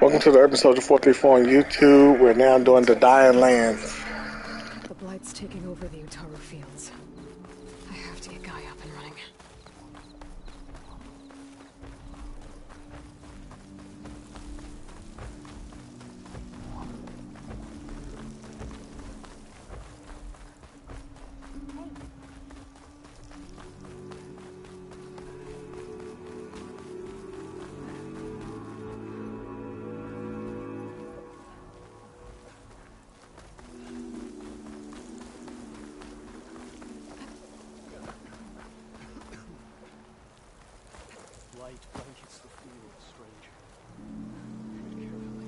Welcome to the Urban Soldier 434 on YouTube. We're now doing the Dying Lands. The Blight's taking over the Utaru fields. I have to get Guy up and running. Light blankets the field, stranger. Tread carefully.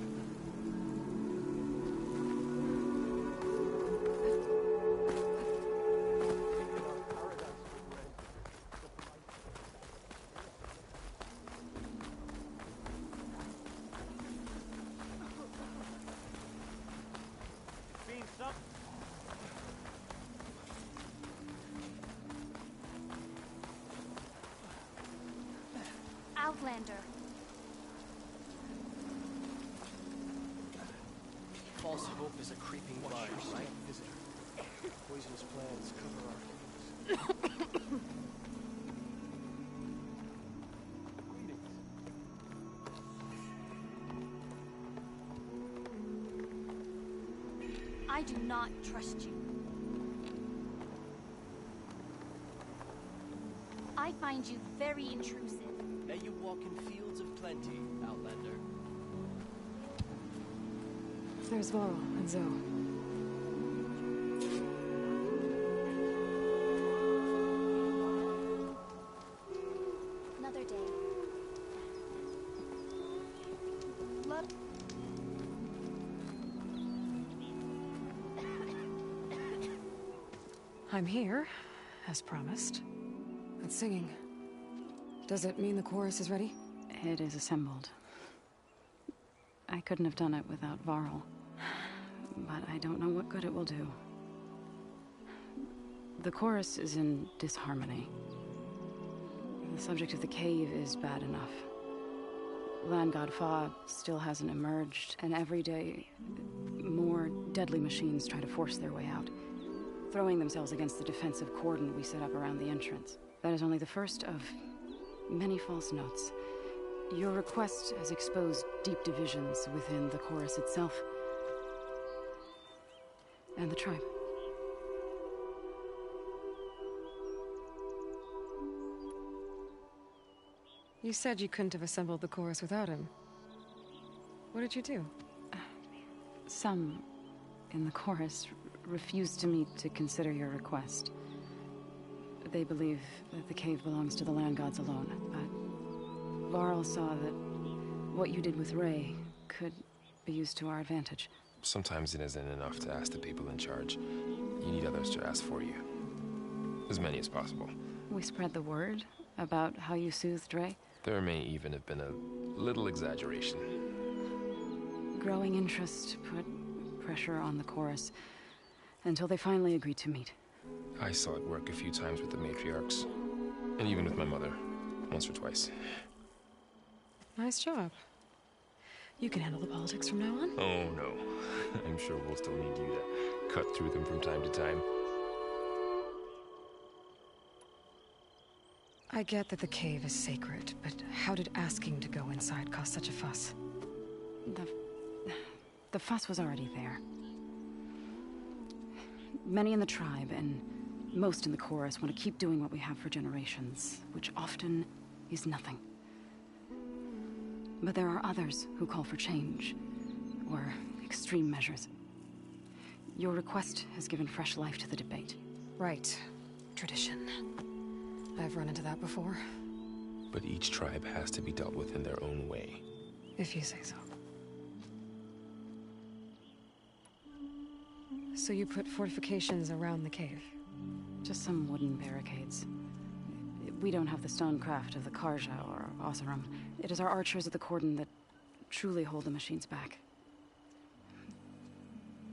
Outlander. False hope is a creeping virus, right? Visitor. Poisonous plants cover our fields. I do not trust you. I find you very intrusive. May you walk in fields of plenty, Outlander. There's Varl and Zoe. Another day. Love. I'm here, as promised. But singing. Does it mean the chorus is ready? It is assembled. I couldn't have done it without Varl. But I don't know what good it will do. The chorus is in disharmony. The subject of the cave is bad enough. Land God Fa still hasn't emerged, and every day, more deadly machines try to force their way out, throwing themselves against the defensive cordon we set up around the entrance. That is only the first of many false notes. Your request has exposed deep divisions within the chorus itself and the tribe. You said you couldn't have assembled the chorus without him. What did you do? Some in the chorus refused to meet to consider your request. They believe that the cave belongs to the land gods alone, but Varl saw that what you did with Ray could be used to our advantage. Sometimes it isn't enough to ask the people in charge. You need others to ask for you. As many as possible. We spread the word about how you soothed Ray. There may even have been a little exaggeration. Growing interest put pressure on the chorus until they finally agreed to meet. I saw it work a few times with the matriarchs. And even with my mother. Once or twice. Nice job. You can handle the politics from now on? Oh, no. I'm sure we'll still need you to cut through them from time to time. I get that the cave is sacred, but how did asking to go inside cause such a fuss? The fuss was already there. Many in the tribe, and most in the chorus, want to keep doing what we have for generations, which often is nothing. But there are others who call for change, or extreme measures. Your request has given fresh life to the debate. Right. Tradition. I've run into that before. But each tribe has to be dealt with in their own way. If you say so. So you put fortifications around the cave? Just some wooden barricades. We don't have the stonecraft of the Karja or Oseram. It is our archers at the cordon that truly hold the machines back.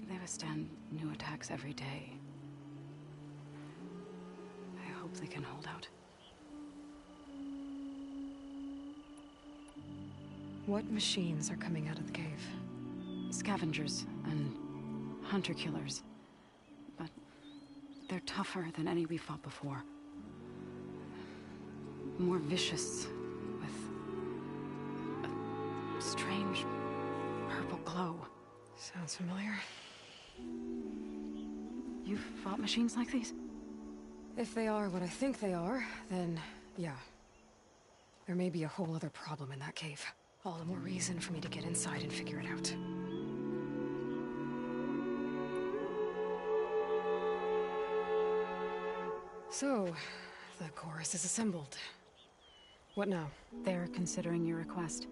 They withstand new attacks every day. I hope they can hold out. What machines are coming out of the cave? Scavengers and hunter-killers. But they're tougher than any we fought before. More vicious, with a strange purple glow. Sounds familiar. You've fought machines like these? If they are what I think they are, then yeah. There may be a whole other problem in that cave. All the more reason for me to get inside and figure it out. So, the chorus is assembled. What now? They're considering your request.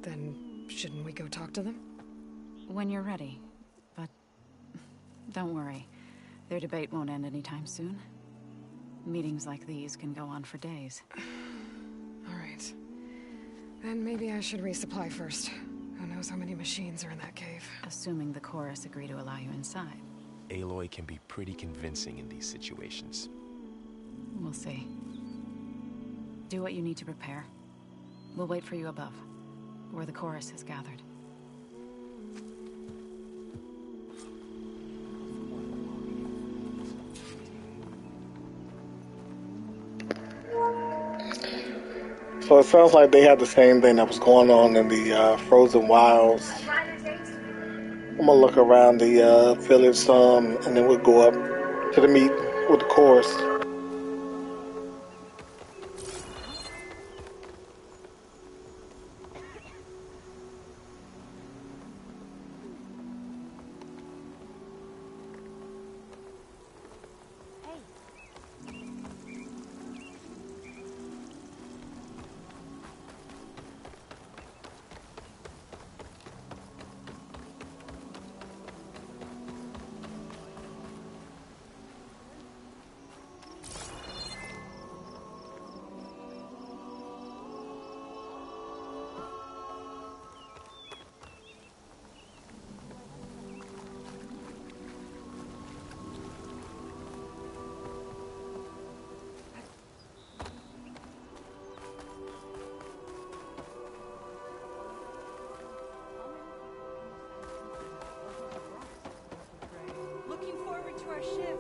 Then, shouldn't we go talk to them? When you're ready. But don't worry. Their debate won't end anytime soon. Meetings like these can go on for days. All right. Then maybe I should resupply first. Who knows how many machines are in that cave? Assuming the chorus agree to allow you inside. Aloy can be pretty convincing in these situations. We'll see. Do what you need to prepare. We'll wait for you above, where the chorus has gathered. So it sounds like they had the same thing that was going on in the Frozen Wilds. I'm gonna look around the village some, and then we'll go up to the meet with the chorus. Looking forward to our shift.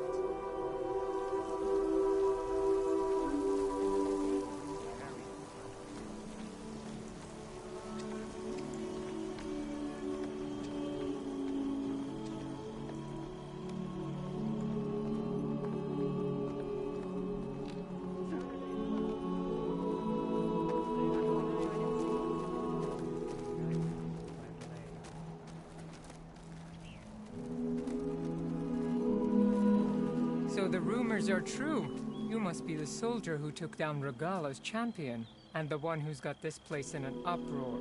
So the rumors are true. You must be the soldier who took down Regalla's champion, and the one who's got this place in an uproar.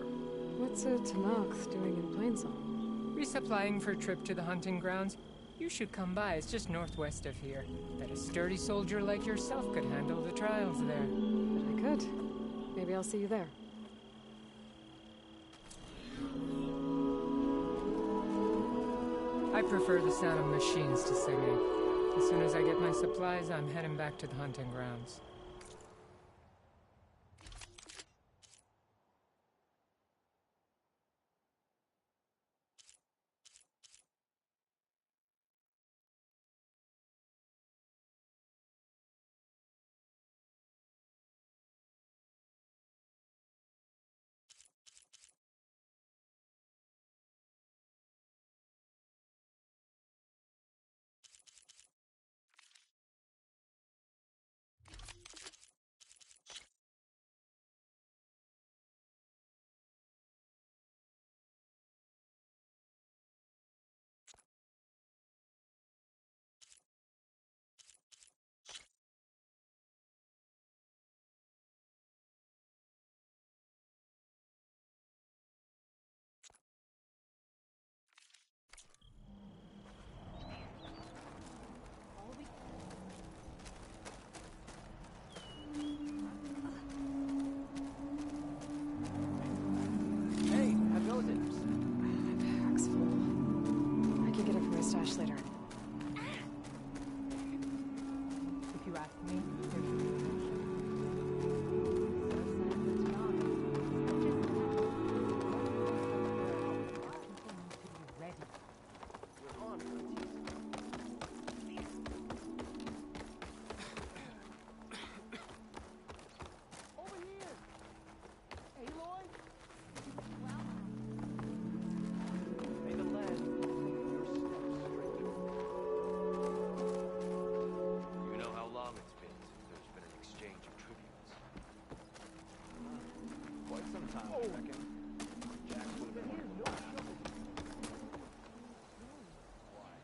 What's a Tanath doing in Plainsong? Resupplying for a trip to the hunting grounds? You should come by, it's just northwest of here. Bet a sturdy soldier like yourself could handle the trials there. But I could. Maybe I'll see you there. I prefer the sound of machines to singing. As soon as I get my supplies, I'm heading back to the hunting grounds. time, I reckon. Jax would have been one of the last.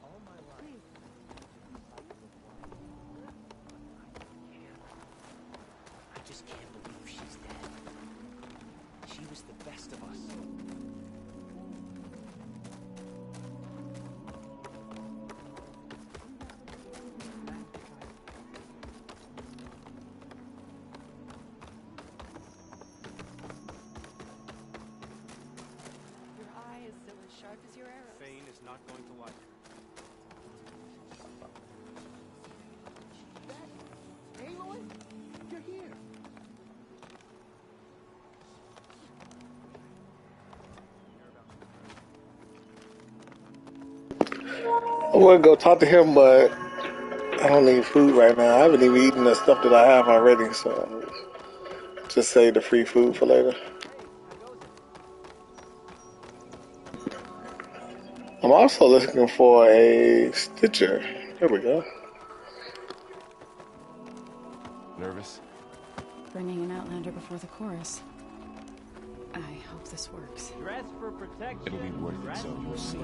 All my life. I just can't believe she's dead. She was the best of us. Your eye is still as sharp as your arrow. Fane is not going to like her. Aloy? You're here. I would go talk to him, but I don't need food right now. I haven't even eaten the stuff that I have already, so just save the free food for later. I'm also looking for a Stitcher. There we go. Nervous? Bringing an Outlander before the chorus. I hope this works. Dress for protection. It'll be worth it, so you'll see.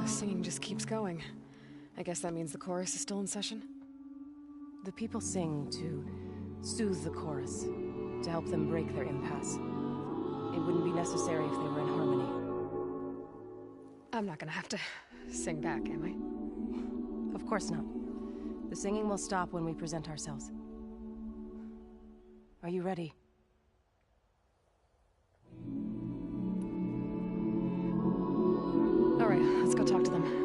The singing just keeps going. I guess that means the chorus is still in session? The people sing to soothe the chorus, to help them break their impasse. It wouldn't be necessary if they were in harmony. I'm not gonna have to sing back, am I? Of course not. The singing will stop when we present ourselves. Are you ready? All right, let's go talk to them.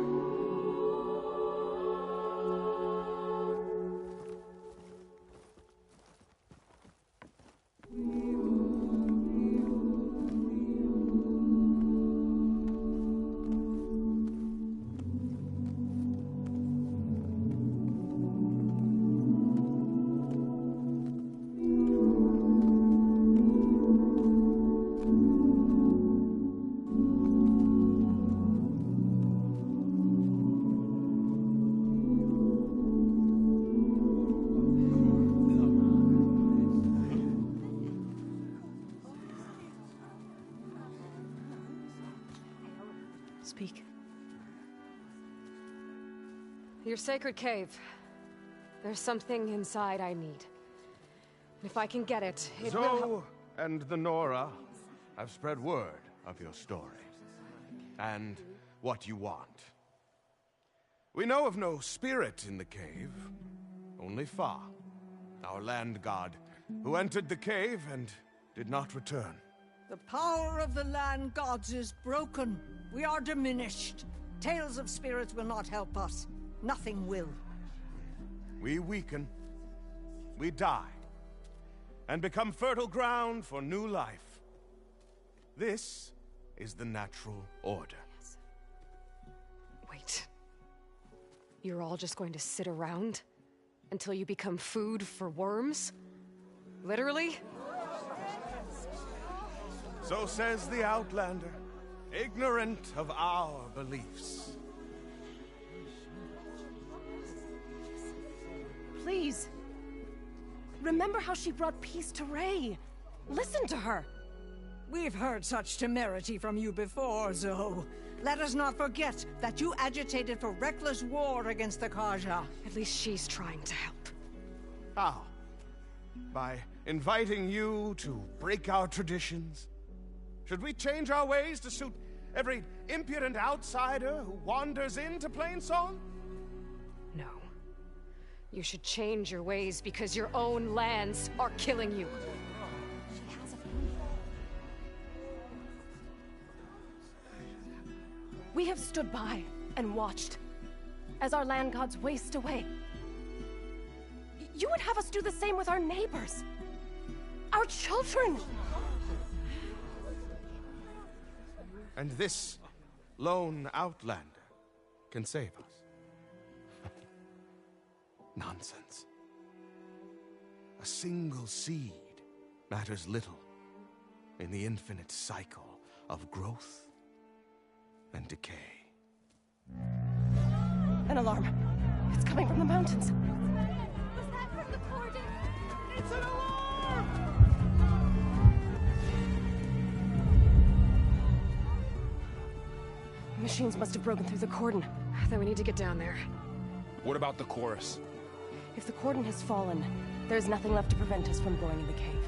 Speak. Your sacred cave. There's something inside I need. If I can get it, it will Zoe and the Nora have spread word of your story. And what you want. We know of no spirit in the cave. Only Fa, our land god, who entered the cave and did not return. The power of the land gods is broken. We are diminished. Tales of spirits will not help us. Nothing will. We weaken. We die. And become fertile ground for new life. This is the natural order. Wait. You're all just going to sit around until you become food for worms? Literally? So says the Outlander, ignorant of our beliefs. Please. Remember how she brought peace to Ray. Listen to her. We've heard such temerity from you before, Zoe. Let us not forget that you agitated for reckless war against the Kaja. At least she's trying to help. How? By inviting you to break our traditions? Should we change our ways to suit every impudent outsider who wanders into Plainsong? No. You should change your ways because your own lands are killing you. We have stood by and watched as our land gods waste away. You would have us do the same with our neighbors, our children. And this lone Outlander can save us. Nonsense. A single seed matters little in the infinite cycle of growth and decay. An alarm. It's coming from the mountains. Was that from the cordon? It's an alarm! Machines must have broken through the cordon. Then we need to get down there. What about the chorus? If the cordon has fallen, there's nothing left to prevent us from going in the cave.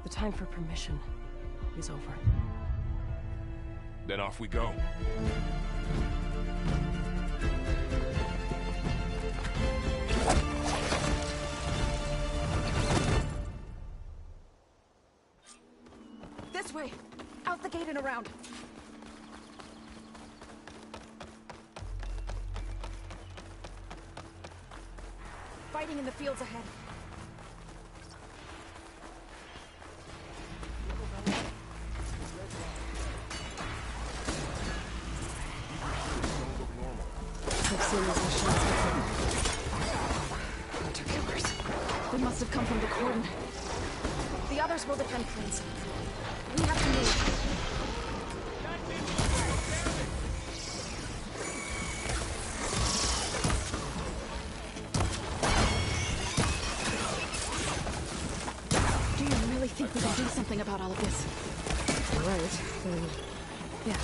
The time for permission is over. Then off we go. This way! Out the gate and around! Fighting in the fields ahead. I've seen these machines before. Hunter killers. They must have come from the cordon. The others will defend Plains. We have to move. Do you really think we can do something about all of this? Right, then... yeah.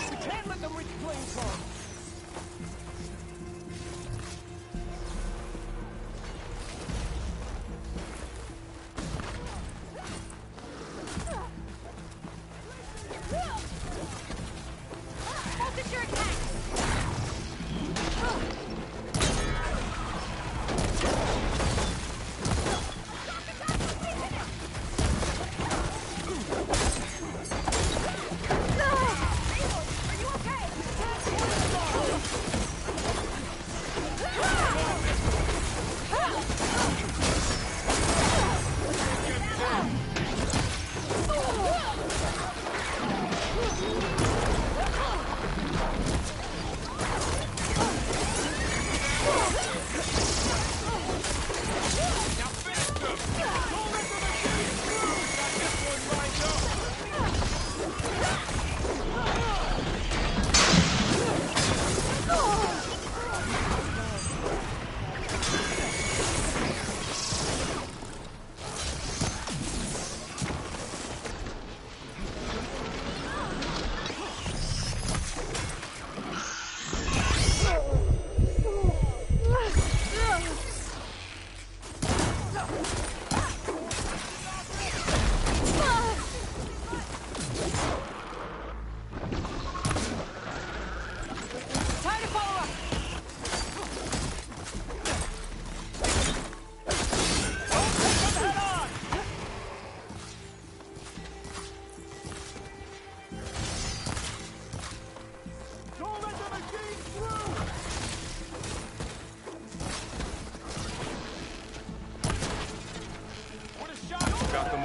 We can't let them reach Plainsong! Focus your attack! Are you okay?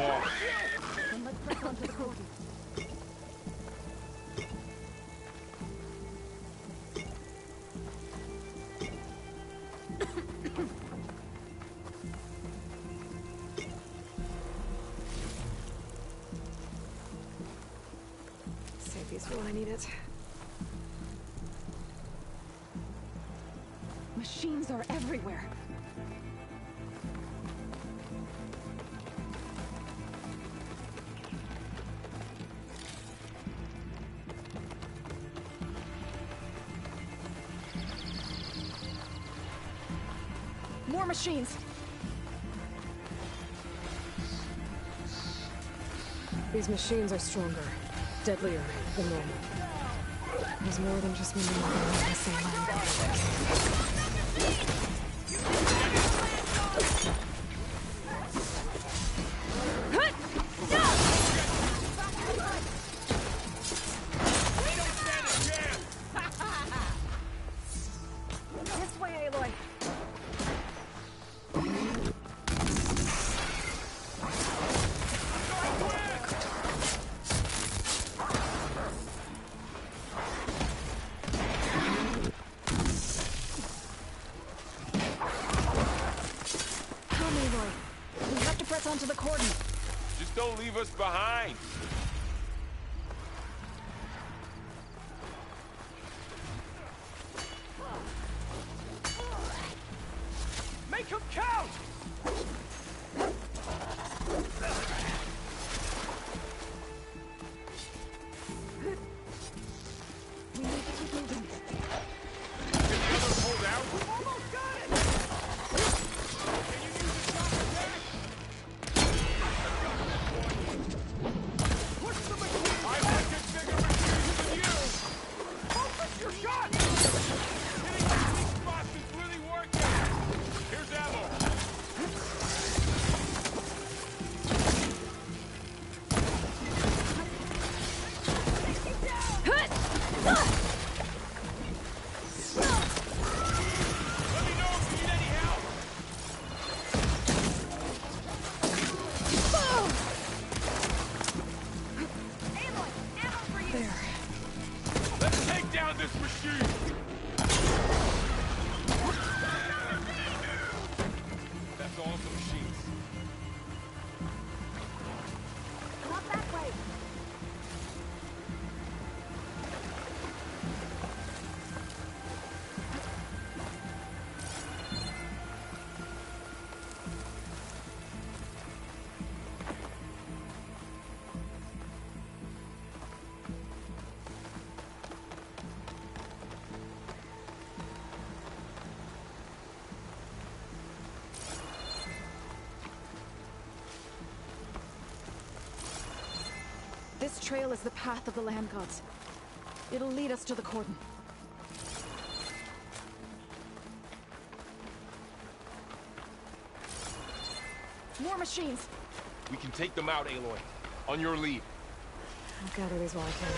off. Then let's press on to the code. Save these for when I need it. Machines are everywhere. More machines! These machines are stronger, deadlier than normal. There's more than just me and the same land. This way, Aloy! Onto the cordon. Just don't leave us behind. Make them count! We need to keep moving. Can the others hold out? We've almost got it! Can you use the shock attack? I want to bigger machines than you! Focus your shot! Hitting the weak spots is really working! Here's ammo! Let me know if you need any help! There. Let's take down this machine! That's all of the machines. Not that way! This trail is the path of the land gods. It'll lead us to the cordon. More machines! We can take them out, Aloy. On your lead. I'll gather these while I can.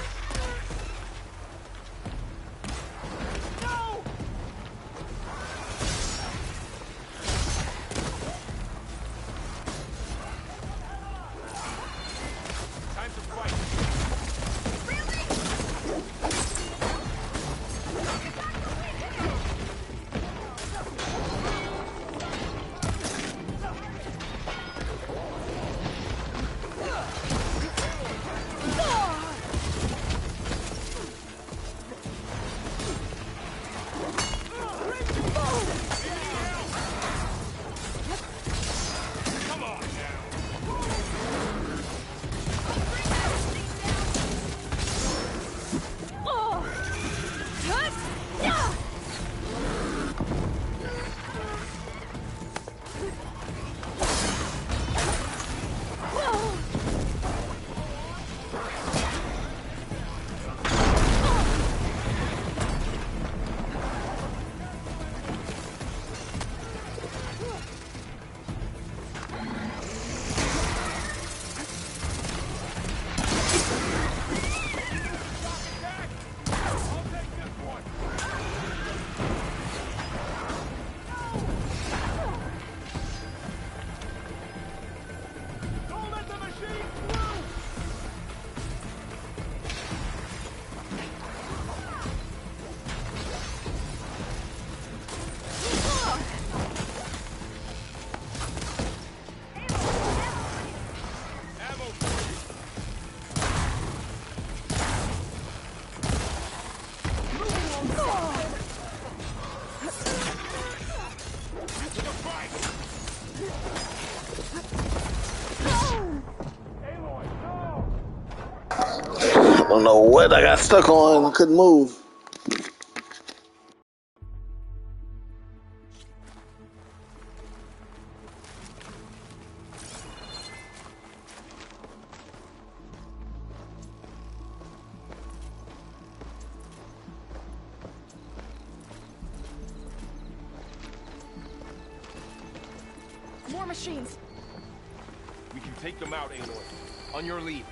Time to fight. don't know what I got stuck on. I couldn't move. More machines. We can take them out, Aloy. On your lead.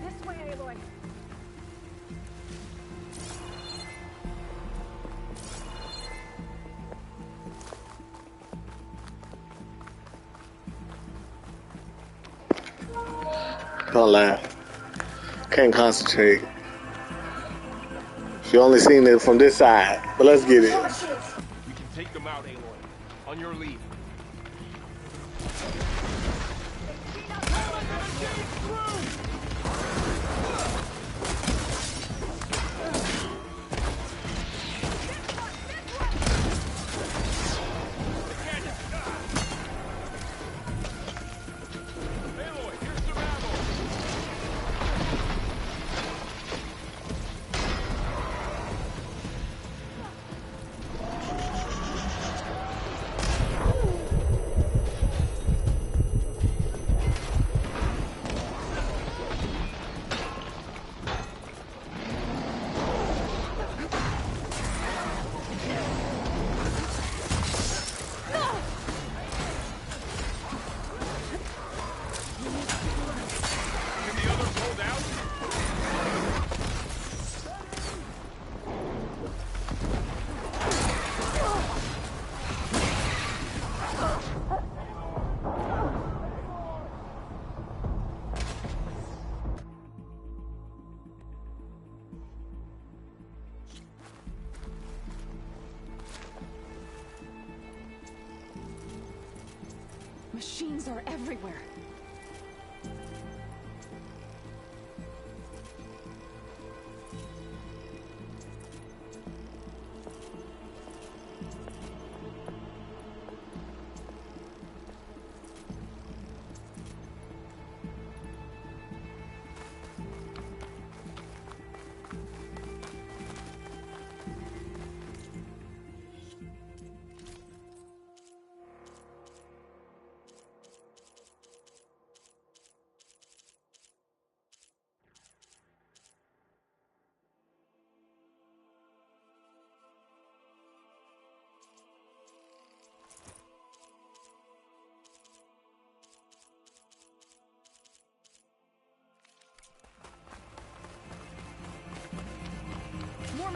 This way, Aloy. Don't laugh. Can't concentrate. She only seen it from this side, but let's get it. We can take them out, Aloy. On your lead. Machines are everywhere.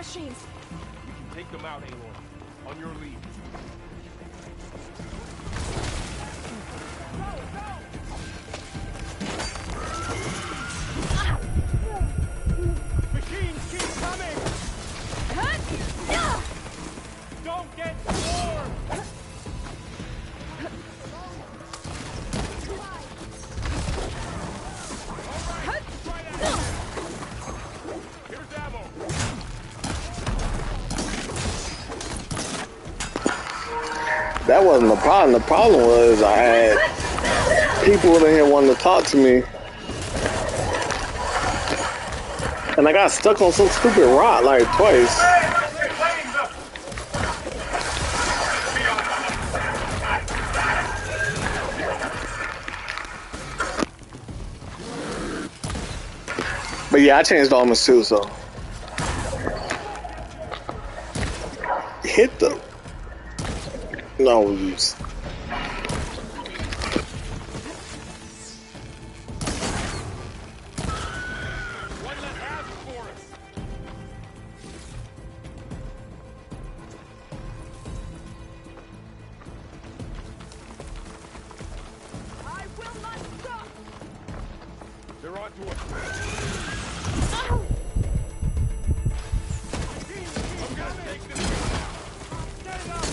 machines. Take them out, Aloy. On your lead. Machines keep coming! Don't get swarmed! Alright, try that! Here's ammo! That wasn't the problem. The problem was I had people in here wanting to talk to me. And I got stuck on some stupid rock like twice. But yeah, I changed armors too, so. Hit them. No use. They're on to us. I'm gonna take this. Get it up.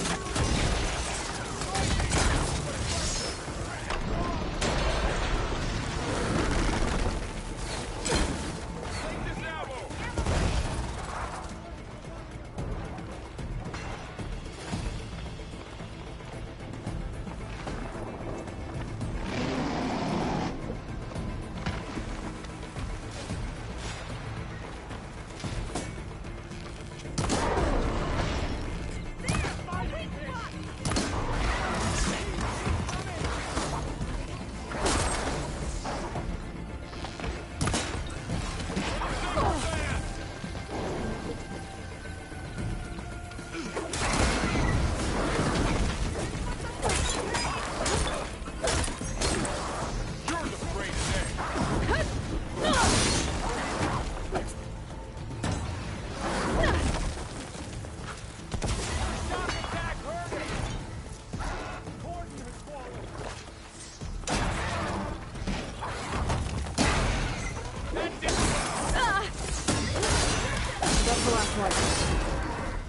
Take this ammo.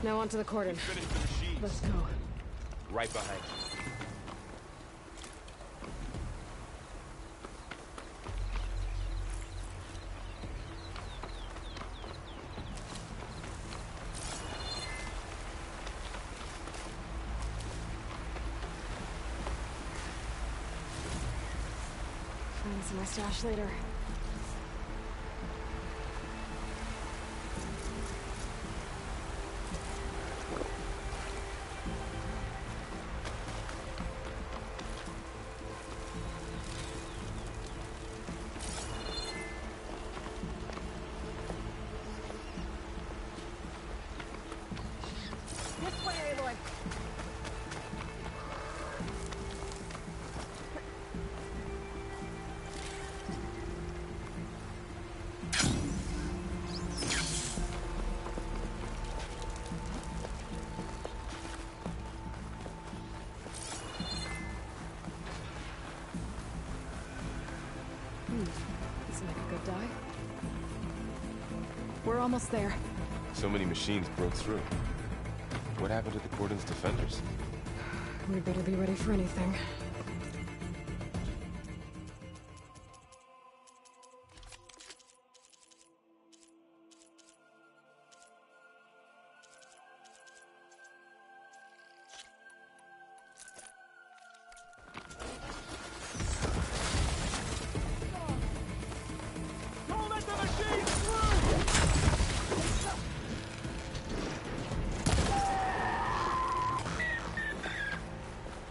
Now onto the cordon. Let's go. Right behind you. Find some more stash later. This way, Aloy. This will make a good dive. We're almost there. So many machines broke through. What happened to the cordon's defenders? We better be ready for anything. Don't let the machines through!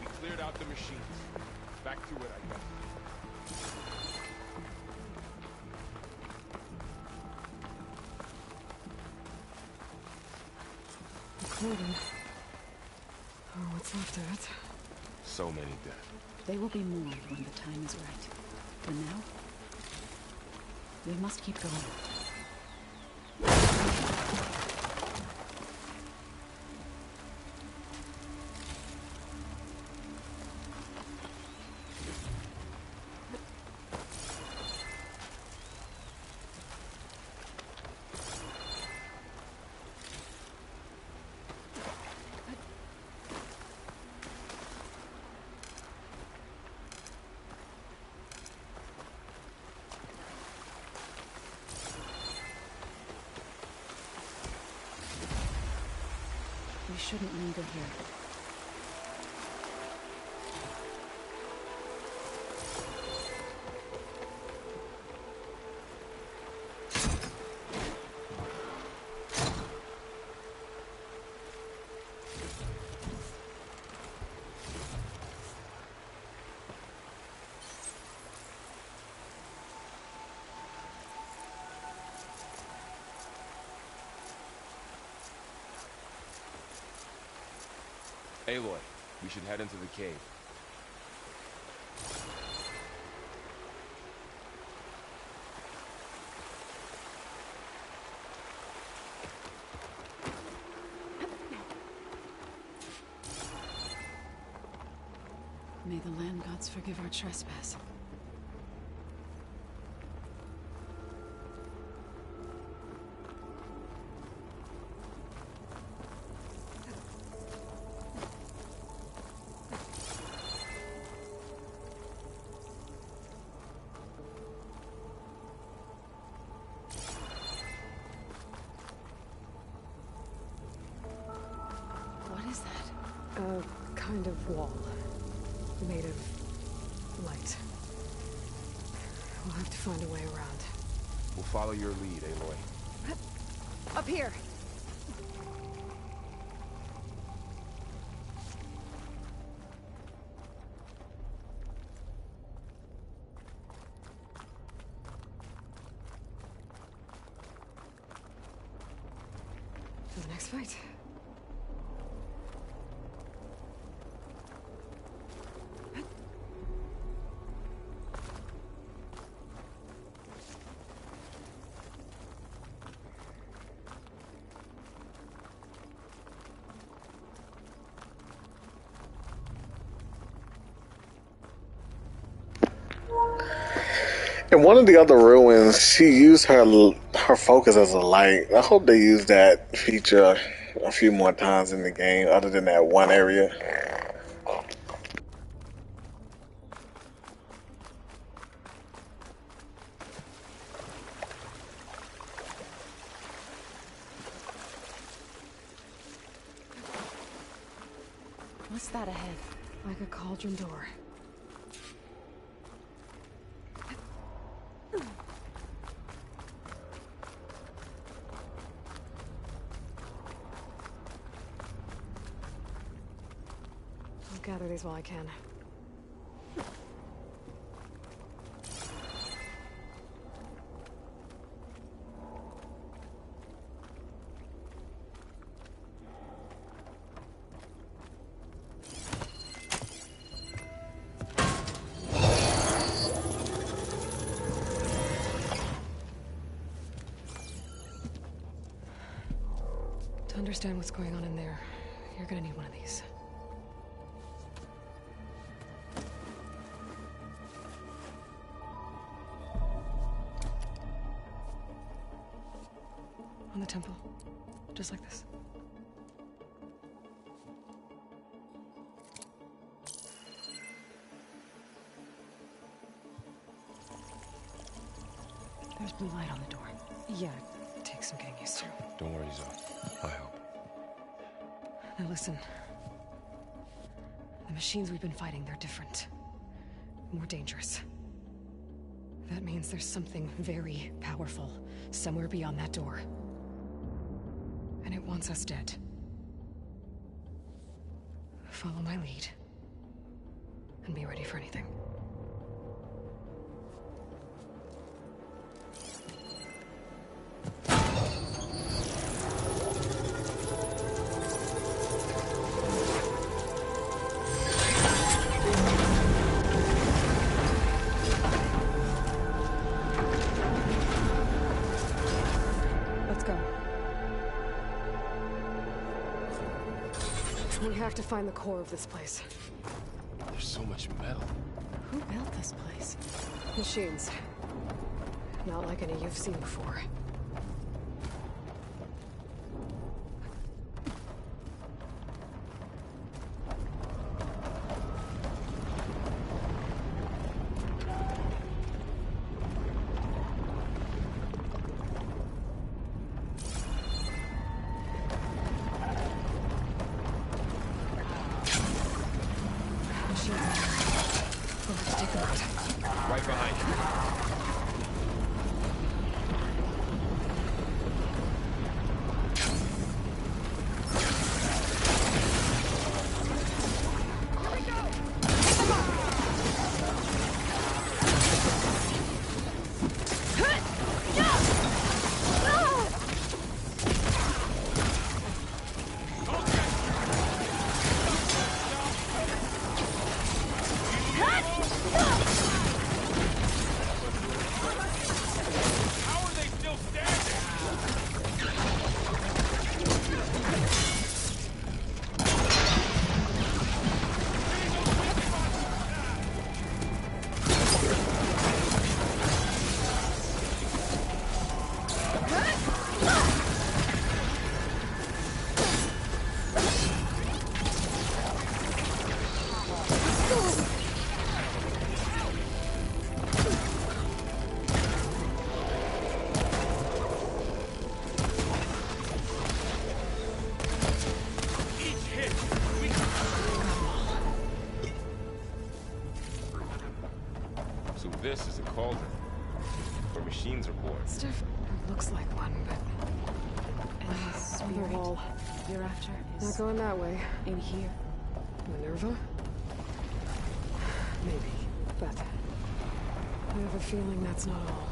We cleared out the machines. Back to it, I guess. The cordon. Oh, what's left of it? So many dead. They will be mourned when the time is right. For now, we must keep going. shouldn't linger here. Aloy, we should head into the cave. May the land gods forgive our trespass. A kind of wall. Made of light. We'll have to find a way around. We'll follow your lead, Aloy. Up here! For the next fight. In one of the other ruins, she used her focus as a light. I hope they use that feature a few more times in the game, other than that one area. What's that ahead? Like a cauldron door. I'll gather these while I can. To understand what's going on in there, you're gonna need one of these. On the temple. Just like this. There's blue light on the door. Yeah, it takes some getting used to. Don't worry, Zoe. I help. Now listen. The machines we've been fighting, they're different. More dangerous. That means there's something very powerful somewhere beyond that door. And it wants us dead. Follow my lead. And be ready for anything. We have to find the core of this place. There's so much metal. Who built this place? Machines. Not like any you've seen before. machines are bored. Stuff looks like one, but... And the spirit wall. you're after is... Not going that way. in here. Minerva? Maybe, but... I have a feeling that's not all.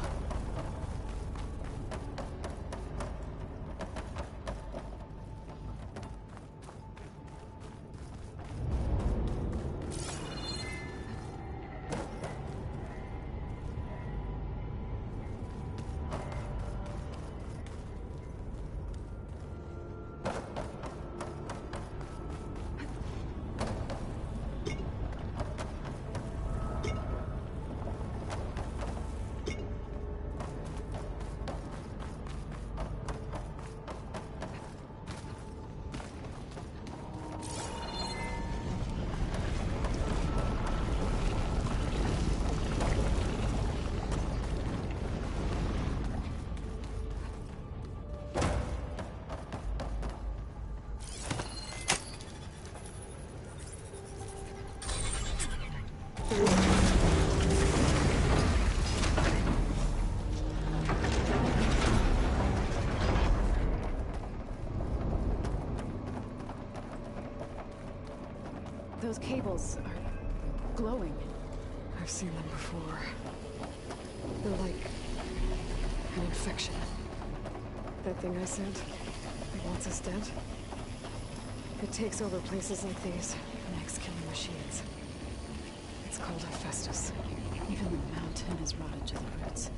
Those cables are glowing. I've seen them before. They're like an infection. That thing I said, it wants us dead. It takes over places like these, next killing machines. It's called Hephaestus. Even the mountain is rotted to the roots.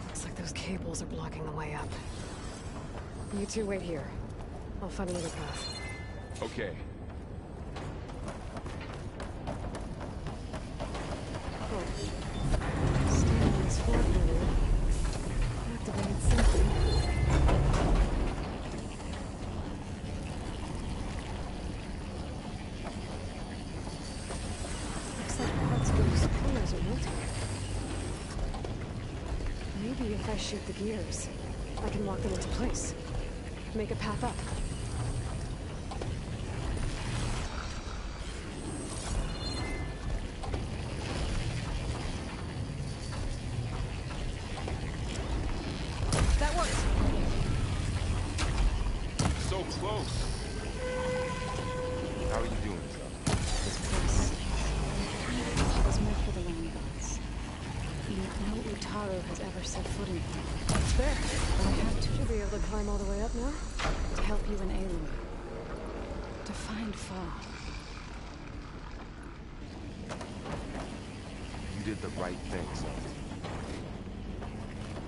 Looks like those cables are blocking the way up. You two wait here. I'll find another path. Okay. Oh. Stay on this floor panel. Activated something. Looks like parts of those pillars are melting. Maybe if I shoot the gears, I can lock them into place. Make a path up. That worked. So close. How are you doing, Zell? This place was meant for the land gods. No Utaru has ever set foot in here. It's there. I have to Should be able to climb all the way up now. to help you in Alum. To find Fa. You did the right thing, Zell.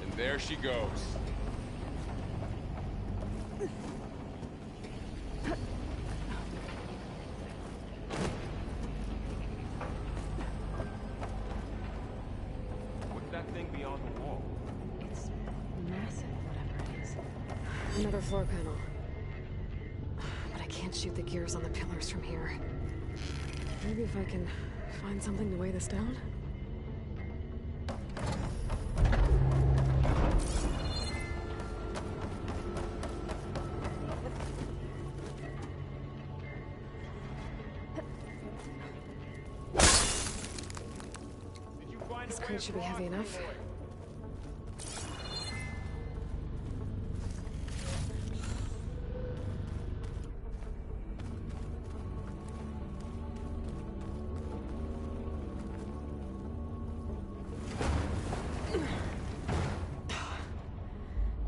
And there she goes. What's that thing beyond the wall? It's massive, whatever it is. Another floor panel. But I can't shoot the gears on the pillars from here. Maybe if I can find something to weigh this down? This crate should be heavy enough.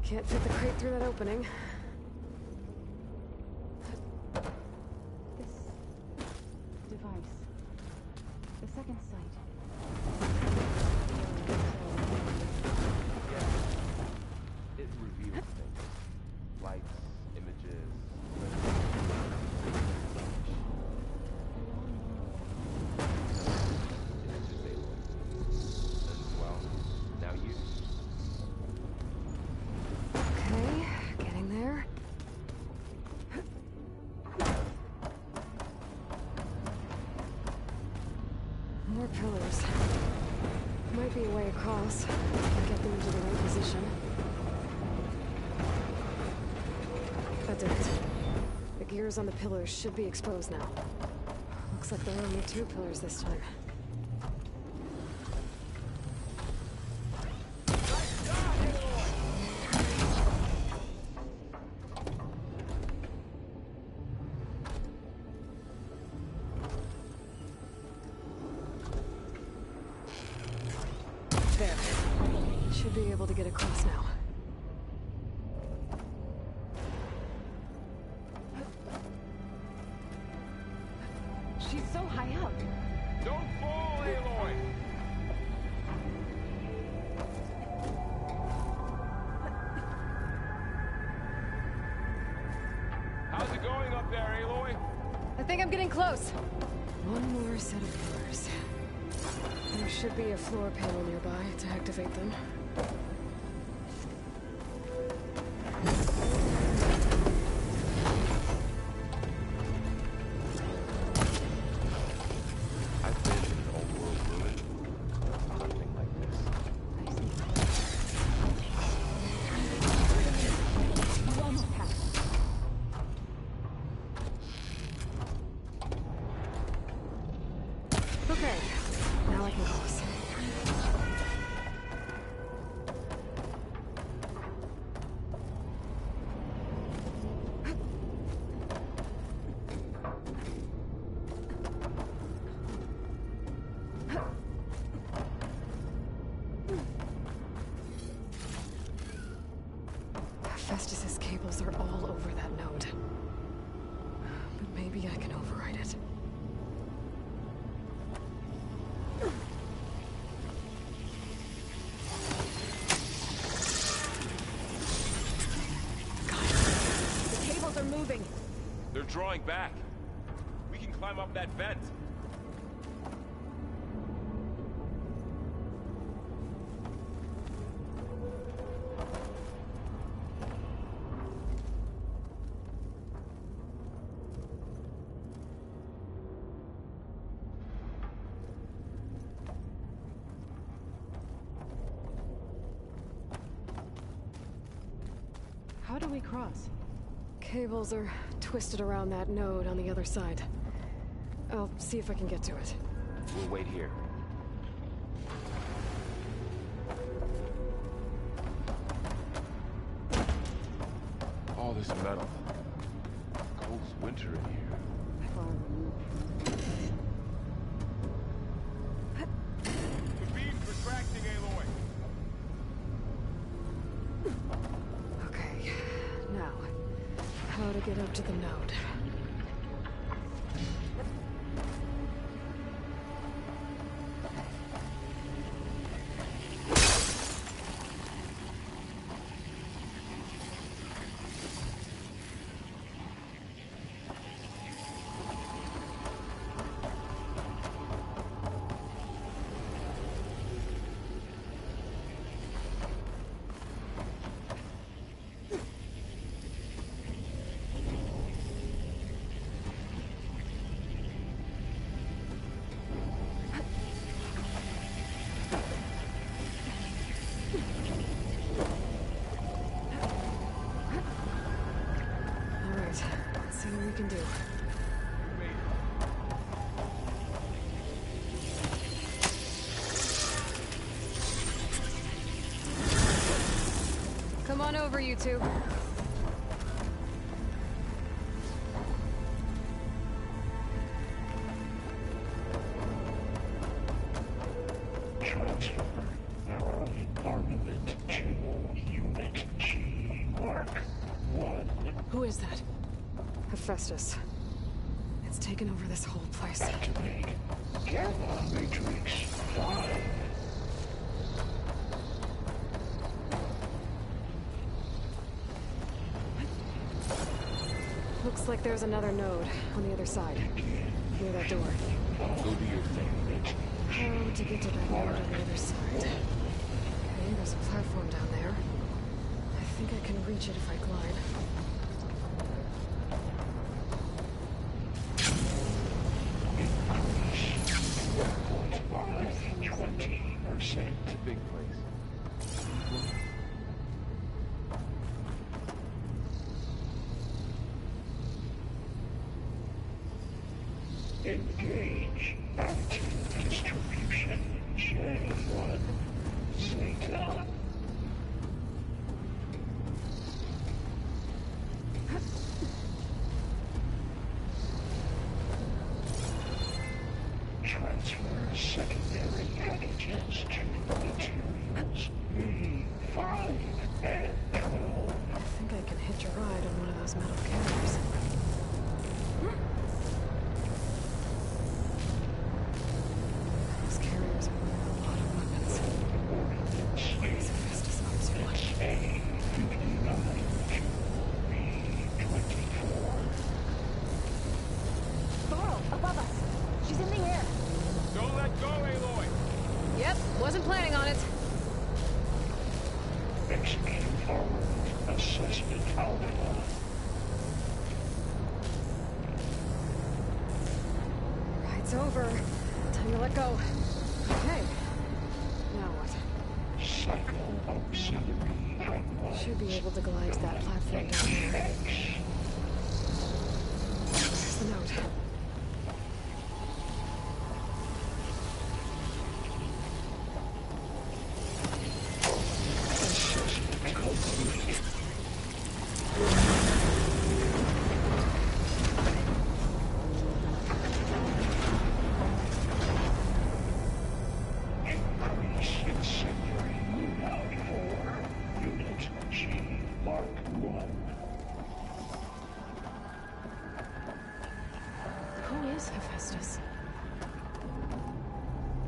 Can't fit the crate through that opening. This device. The second sight. It reveals things. Lights, images. Well, now you. Okay, getting there. More pillars. Might be a way across. Get them into the right position. That did it. The gears on the pillars should be exposed now. Looks like there are only 2 pillars this time. There. Should be able to get across now. She's so high up. Don't fall, Aloy! How's it going up there, Aloy? I think I'm getting close. One more set of pillars. There should be a floor panel nearby to activate them. I've been in an old world ruin. Something like this. You almost passed. Okay, now I can cross. Festus's cables are all over that node. But maybe I can override it. The cables are moving. They're drawing back. We can climb up that vent. How do we cross? Cables are twisted around that node on the other side. I'll see if I can get to it. We'll wait here. All this metal. Cold as winter in here. The beam's retracting, Aloy. Okay, now, how to get up to the node. All right, let's see what we can do. Come on over, you two. Transfer armament to Unit G Mark 1. Who is that? Hephaestus. It's taken over this whole place. Activate Gamma Matrix 5. Looks like there's another node on the other side. Near that door. Go do your thing. How to get to that node on the other side? Okay, there's a platform down there. I think I can reach it if I glide. Increase 20%. Big place. Engage. Active distribution. J1. Sync up. Transfer secondary packages to materials E5 and 12. I think I can hitch a ride on one of those metal carriers. Those carriers are wearing a lot of weapons. Why is Hephaestus not so much? A59 to B24. Thorl, above us. She's in the air. Don't let go, Aloy! Yep, wasn't planning on it. Execute forward. Assessment alpha. Ride's over. Time to let go. Okay. Now what? Cycle auxiliary. Should be able to glide to that platform down there. There's the note. Increase incendiary loadout for Unit G Mark 1. Who is Hephaestus?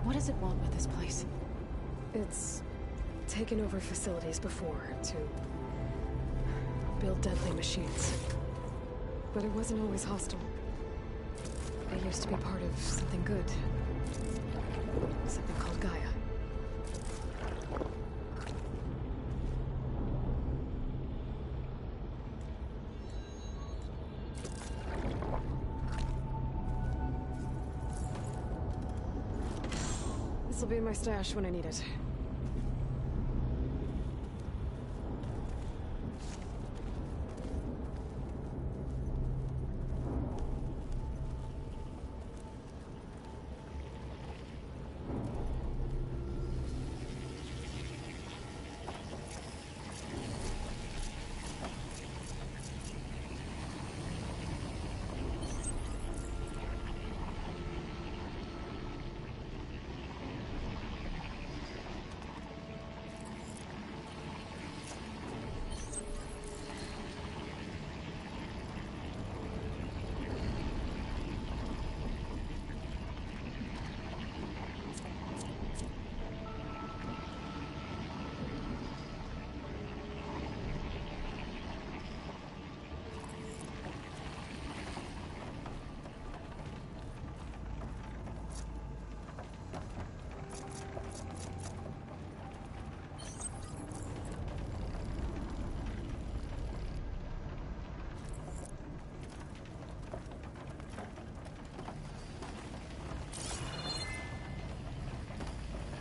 What does it want with this place? It's taken over facilities before to build deadly machines. But it wasn't always hostile. It used to be part of something good. Something called Gaia. This'll be in my stash when I need it.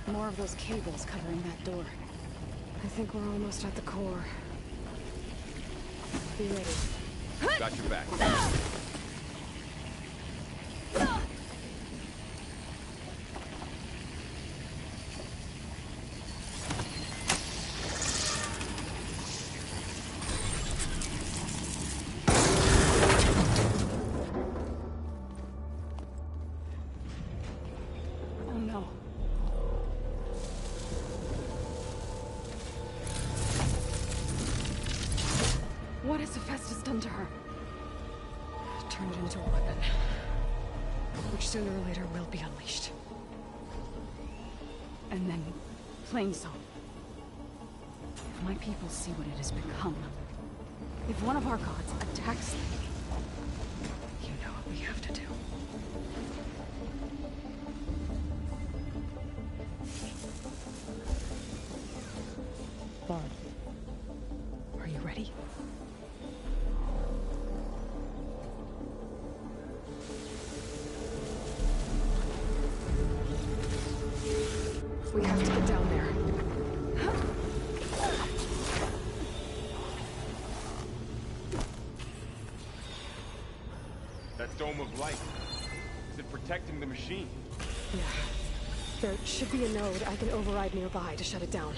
More of those cables covering that door. I think we're almost at the core. Be ready. Got your back. Oh no. What has Hephaestus done to her? Turned it into a weapon. Which sooner or later will be unleashed. And then, Plainsong. If my people see what it has become, if one of our gods attacks them, you know what we have to do. Bard. Are you ready? We have to get down there. That dome of light. Is it the machine. Yeah. There should be a node I can override nearby to shut it down.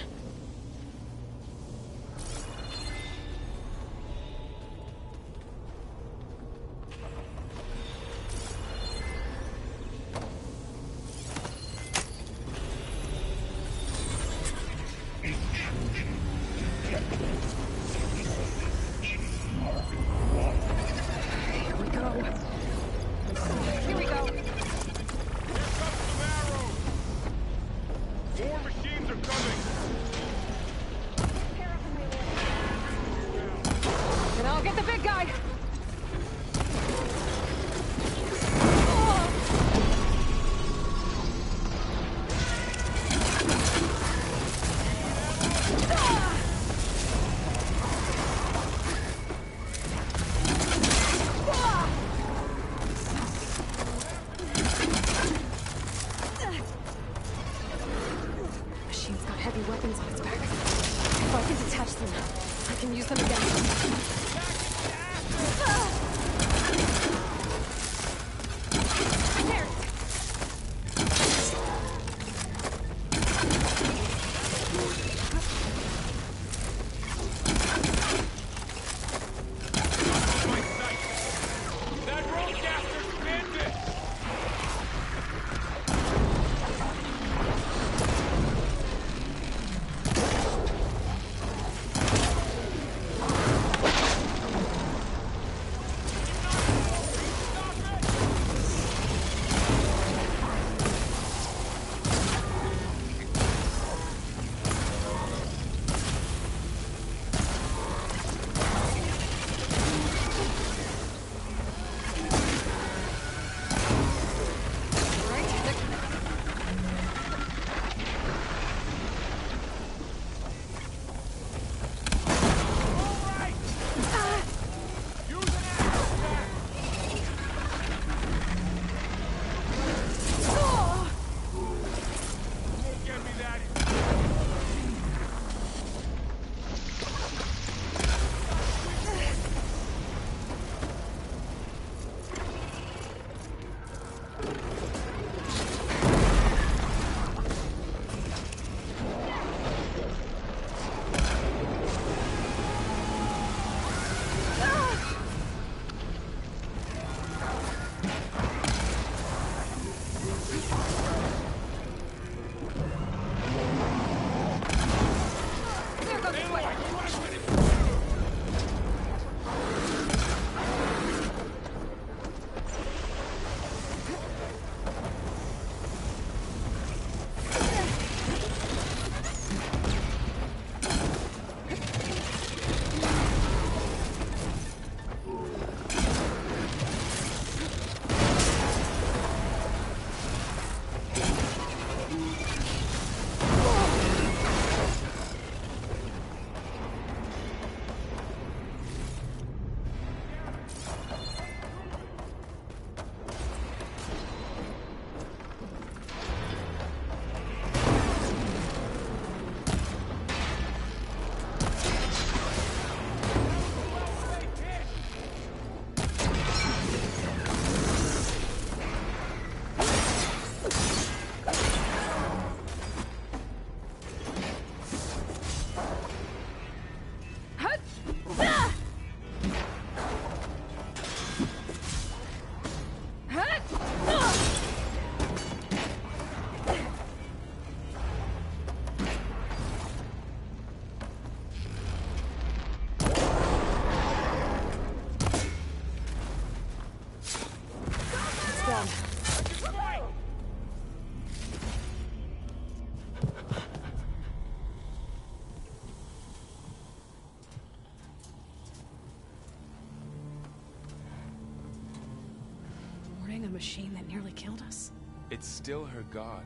A machine that nearly killed us. It's still her god.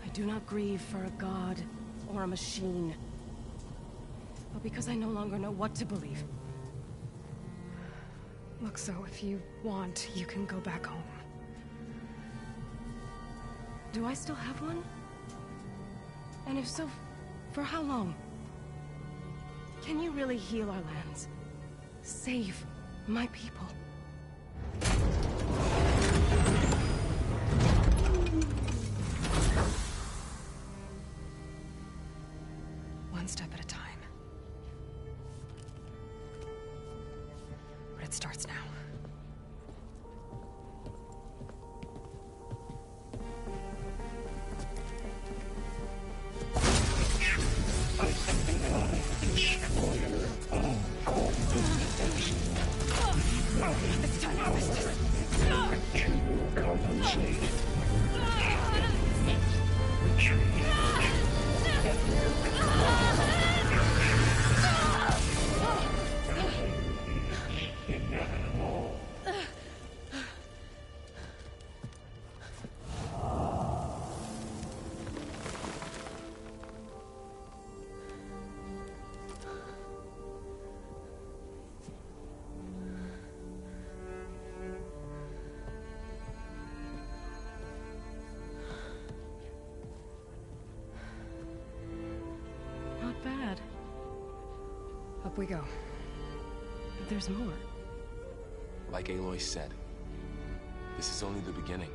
I do not grieve for a god or a machine, but because I no longer know what to believe. Look, so if you want, you can go back home. Do I still have one? And if so, for how long? Can you really heal our lands? Save my people? Up we go. There's more. Like Aloy said, this is only the beginning.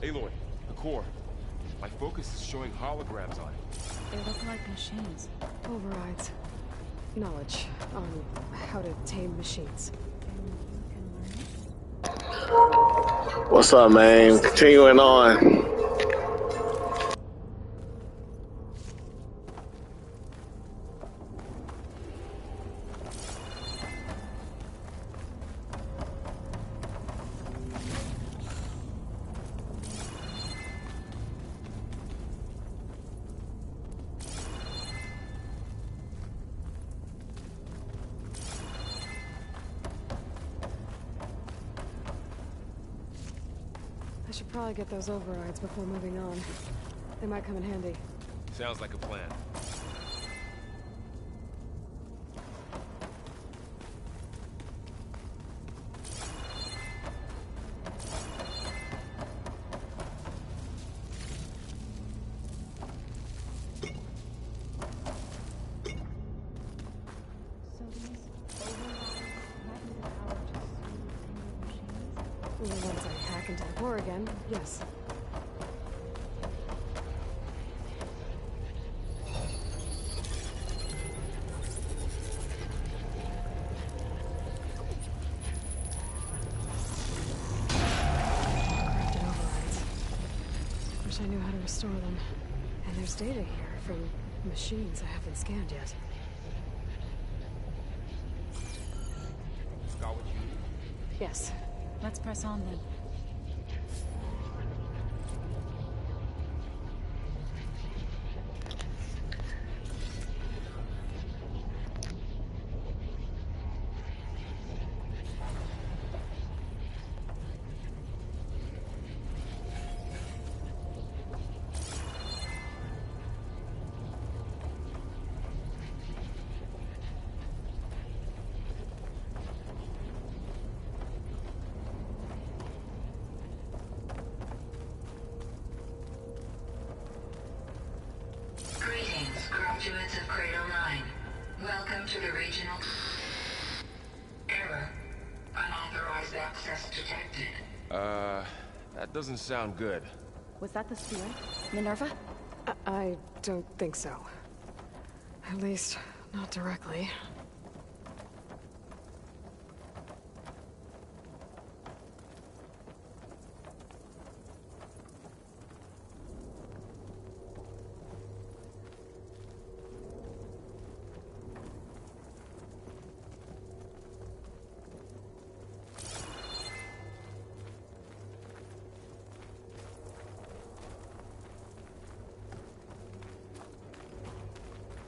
Aloy, the core. My focus is showing holograms on it. They look like machines. Overrides. Knowledge on how to tame machines. What's up, man? Continuing on. I should probably get those overrides before moving on. They might come in handy. Sounds like a plan. Once I hack into the core again, yes. Crafted overrides. Wish I knew how to restore them. And there's data here from machines I haven't scanned yet. Got what you need? Yes. Let's press on then. Graduates of Cradle 9, welcome to the regional... Error. Unauthorized access detected. That doesn't sound good. Was that the sphere? Minerva? I don't think so. At least, not directly.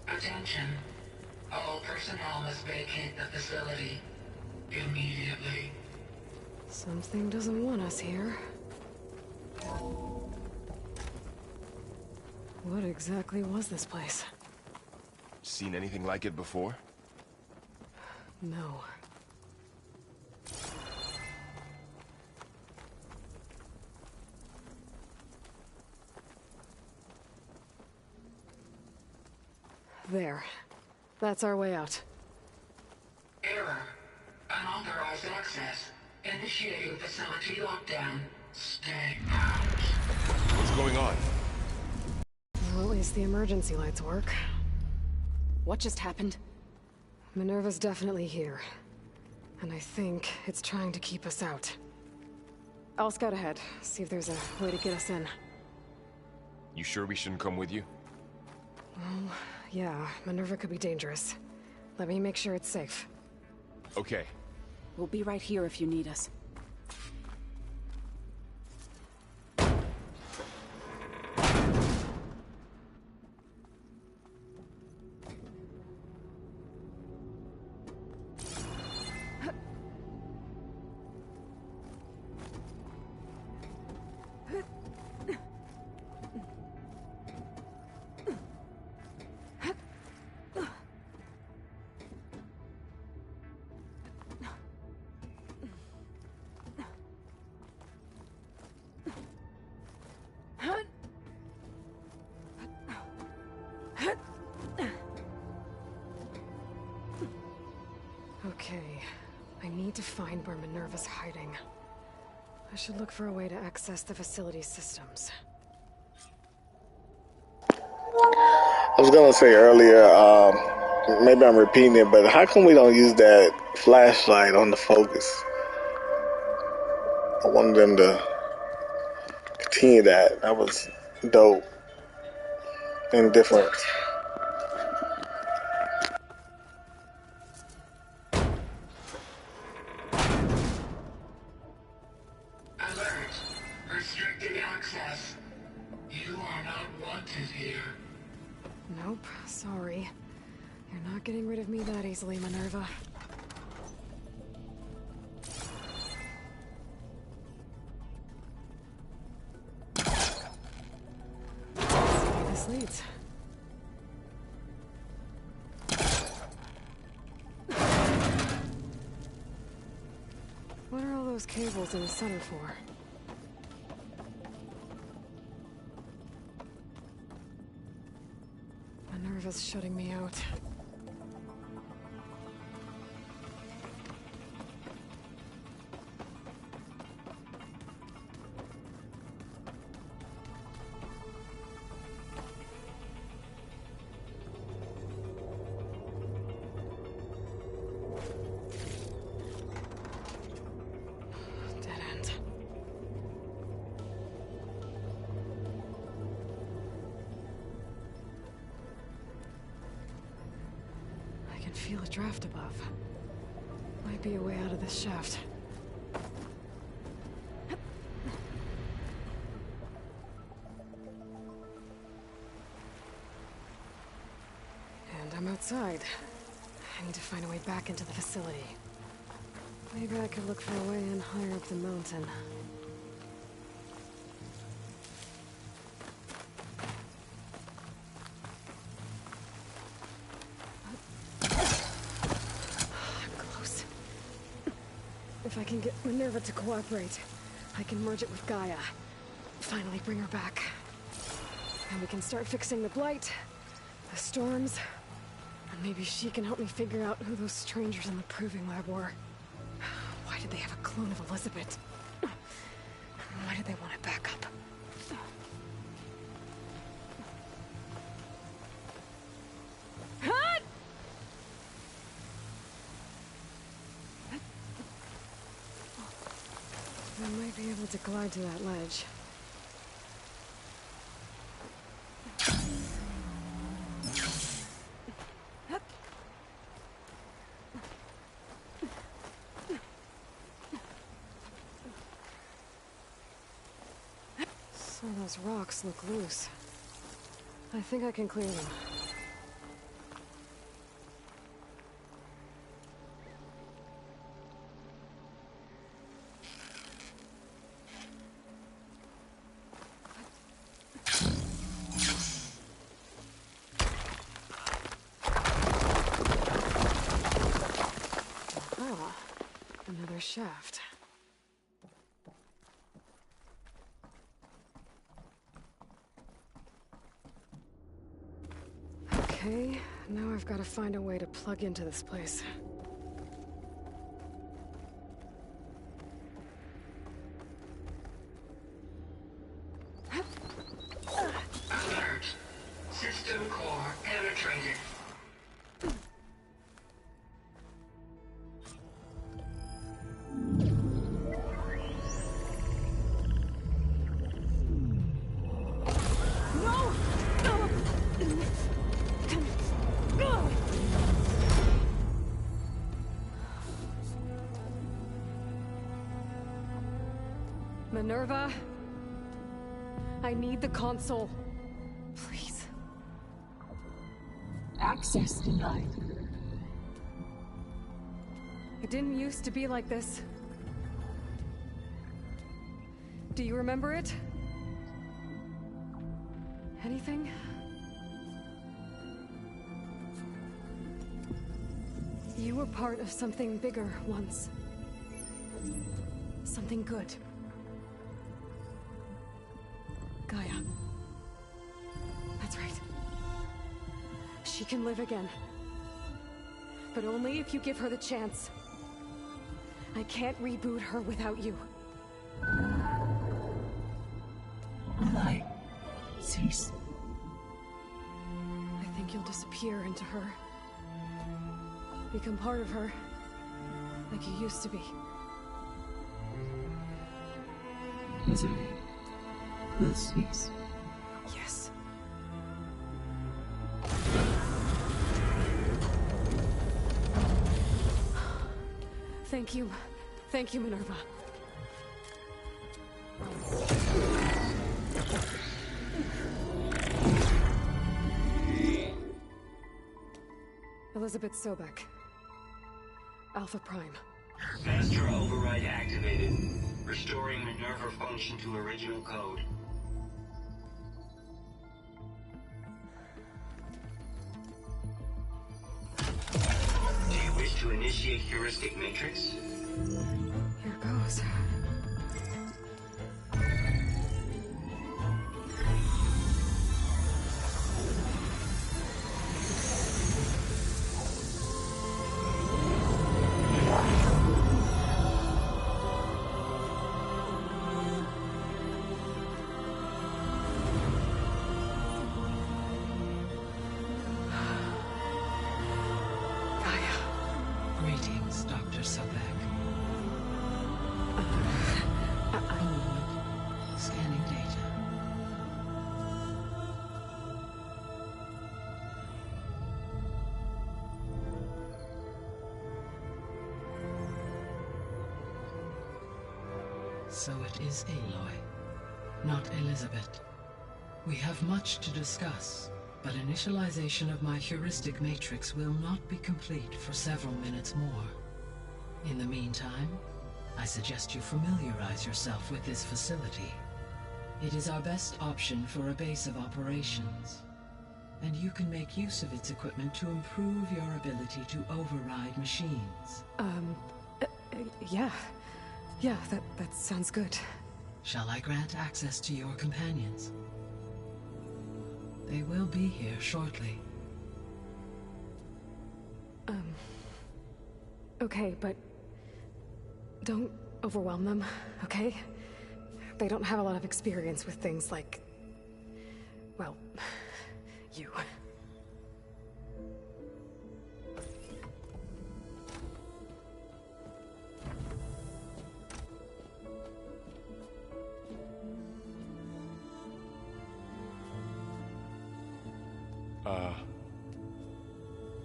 Attention. All personnel must vacate the facility immediately. Something doesn't want us here. What exactly was this place? Seen anything like it before? No. There. That's our way out. Error. Unauthorized access. Initiating facility lockdown. Stay out. What's going on? Well, at least the emergency lights work. What just happened? Minerva's definitely here. And I think it's trying to keep us out. I'll scout ahead, see if there's a way to get us in. You sure we shouldn't come with you? Well, yeah, Minerva could be dangerous. Let me make sure it's safe. Okay. We'll be right here if you need us. Okay, I need to find where Minerva's hiding. I should look for a way to access the facility's systems. I was gonna say earlier, maybe I'm repeating it, but how come we don't use that flashlight on the Focus? I wanted them to continue that. That was dope and different. Alert. Restricted access. You are not wanted here. Nope, sorry. You're not getting rid of me that easily, Minerva. Let's see where this leads. What are all those cables in the center for? Minerva's shutting me out. Dead end. I can feel a draft above. Might be a way out of this shaft. And I'm outside. I need to find a way back into the facility. Maybe I could look for a way in higher up the mountain. I'm close. If I can get Minerva to cooperate, I can merge it with Gaia. Finally bring her back. And we can start fixing the Blight, the storms, and maybe she can help me figure out who those strangers in the proving lab were. Why did they have a clone of Elizabeth? Why did they want it back up? I might be able to glide to that ledge. Some of those rocks look loose. I think I can clear them. Ah, another shaft. Okay, now I've got to find a way to plug into this place. Alert. System core penetrated. Minerva, I need the console. Please. Access denied. It didn't used to be like this. Do you remember it? Anything? You were part of something bigger once. Something good. Gaia. That's right. She can live again. But only if you give her the chance. I can't reboot her without you. Why? Cease. I think you'll disappear into her. Become part of her. Like you used to be. Misery will cease. Yes. Thank you. Thank you, Minerva. Elizabeth Sobek. Alpha Prime. Master override activated. Restoring Minerva function to original code. Do you wish to initiate heuristic matrix? Here goes. Greetings, Dr. Sobek. Scanning data. So it is Aloy, not Elizabeth. We have much to discuss, but initialization of my heuristic matrix will not be complete for several minutes more. In the meantime, I suggest you familiarize yourself with this facility. It is our best option for a base of operations, and you can make use of its equipment to improve your ability to override machines. Yeah. Yeah, that sounds good. Shall I grant access to your companions? They will be here shortly. Okay, but don't overwhelm them, okay? They don't have a lot of experience with things like, well, you.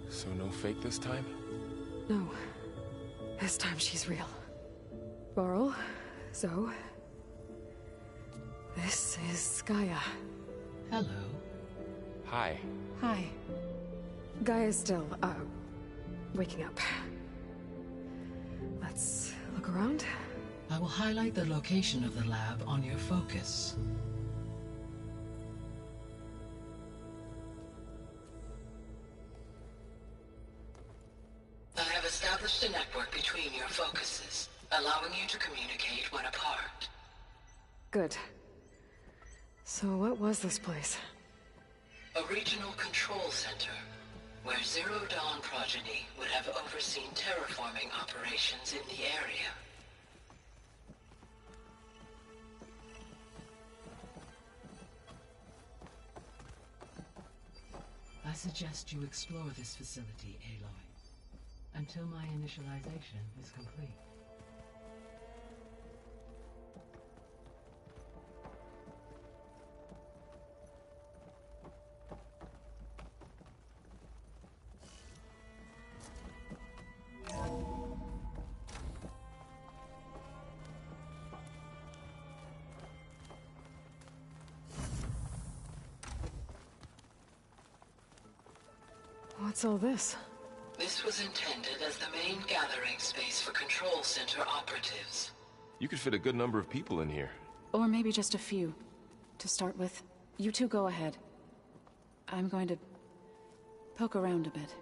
So no fake this time? No. This time she's real. Varl, Zoe. This is Gaia. Hello. Hi. Hi. Gaia's still, waking up. Let's look around. I will highlight the location of the lab on your focus. I have established a network between your focuses, allowing you to communicate when apart. Good. So what was this place? A regional control center, where Zero Dawn progeny would have overseen terraforming operations in the area. I suggest you explore this facility, Aloy, until my initialization is complete. What's all this? This was intended as the main gathering space for Control Center operatives. You could fit a good number of people in here. Or maybe just a few. To start with, you two go ahead. I'm going to poke around a bit.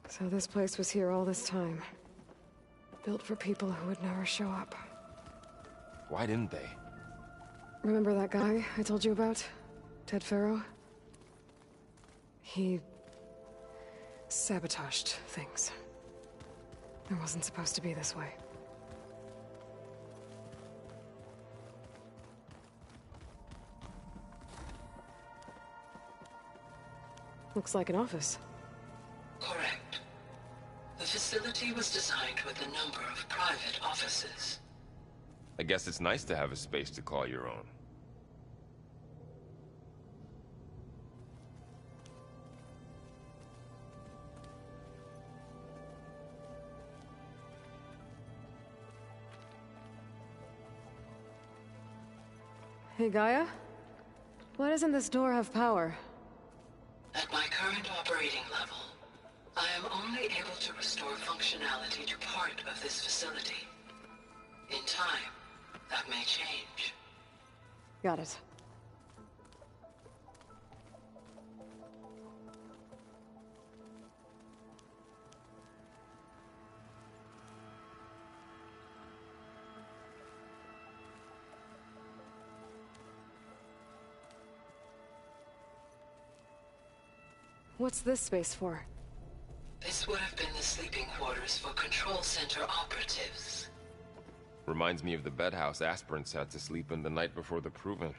So this place was here all this time. Built for people who would never show up. Why didn't they? Remember that guy I told you about? Ted Faro? He sabotaged things. It wasn't supposed to be this way. Looks like an office. Correct. The facility was designed with a number of private offices. I guess it's nice to have a space to call your own. Hey, Gaia? Why doesn't this door have power? At my current operating level, I am only able to restore functionality to part of this facility. In time, that may change. Got it. What's this space for? This would have been the sleeping quarters for Control Center operatives. Reminds me of the bedhouse aspirants had to sleep in the night before the proving.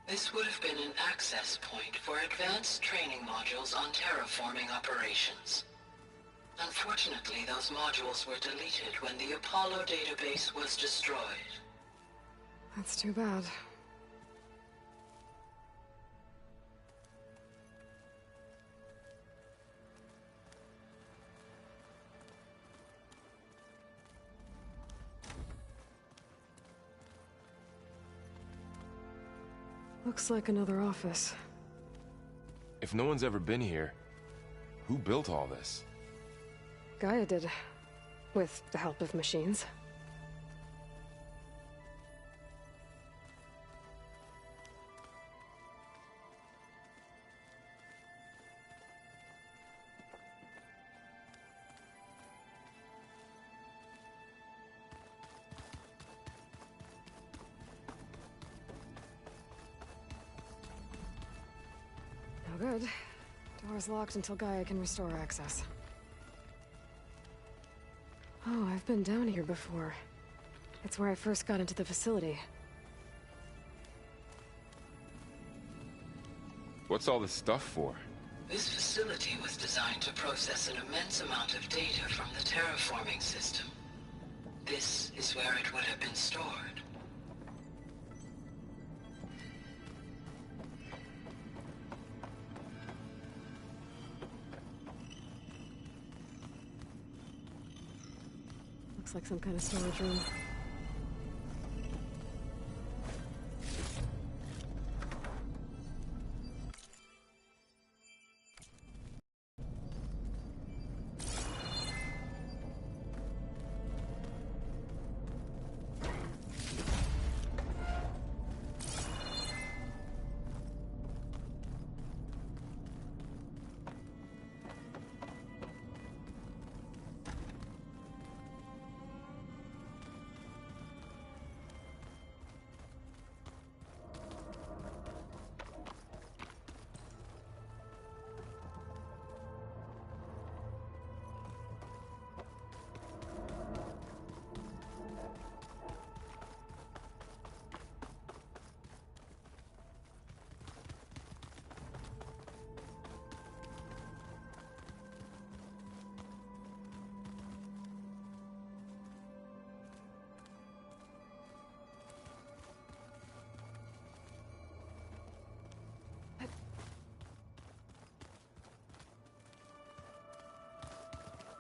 This would have been an access point for advanced training modules on terraforming operations. Unfortunately, those modules were deleted when the Apollo database was destroyed. That's too bad. Looks like another office. If no one's ever been here, who built all this? Gaia did. With the help of machines. No good. Door's locked until Gaia can restore access. Oh, I've been down here before. It's where I first got into the facility. What's all this stuff for? This facility was designed to process an immense amount of data from the terraforming system. This is where it would have been stored. Looks like some kind of storage room.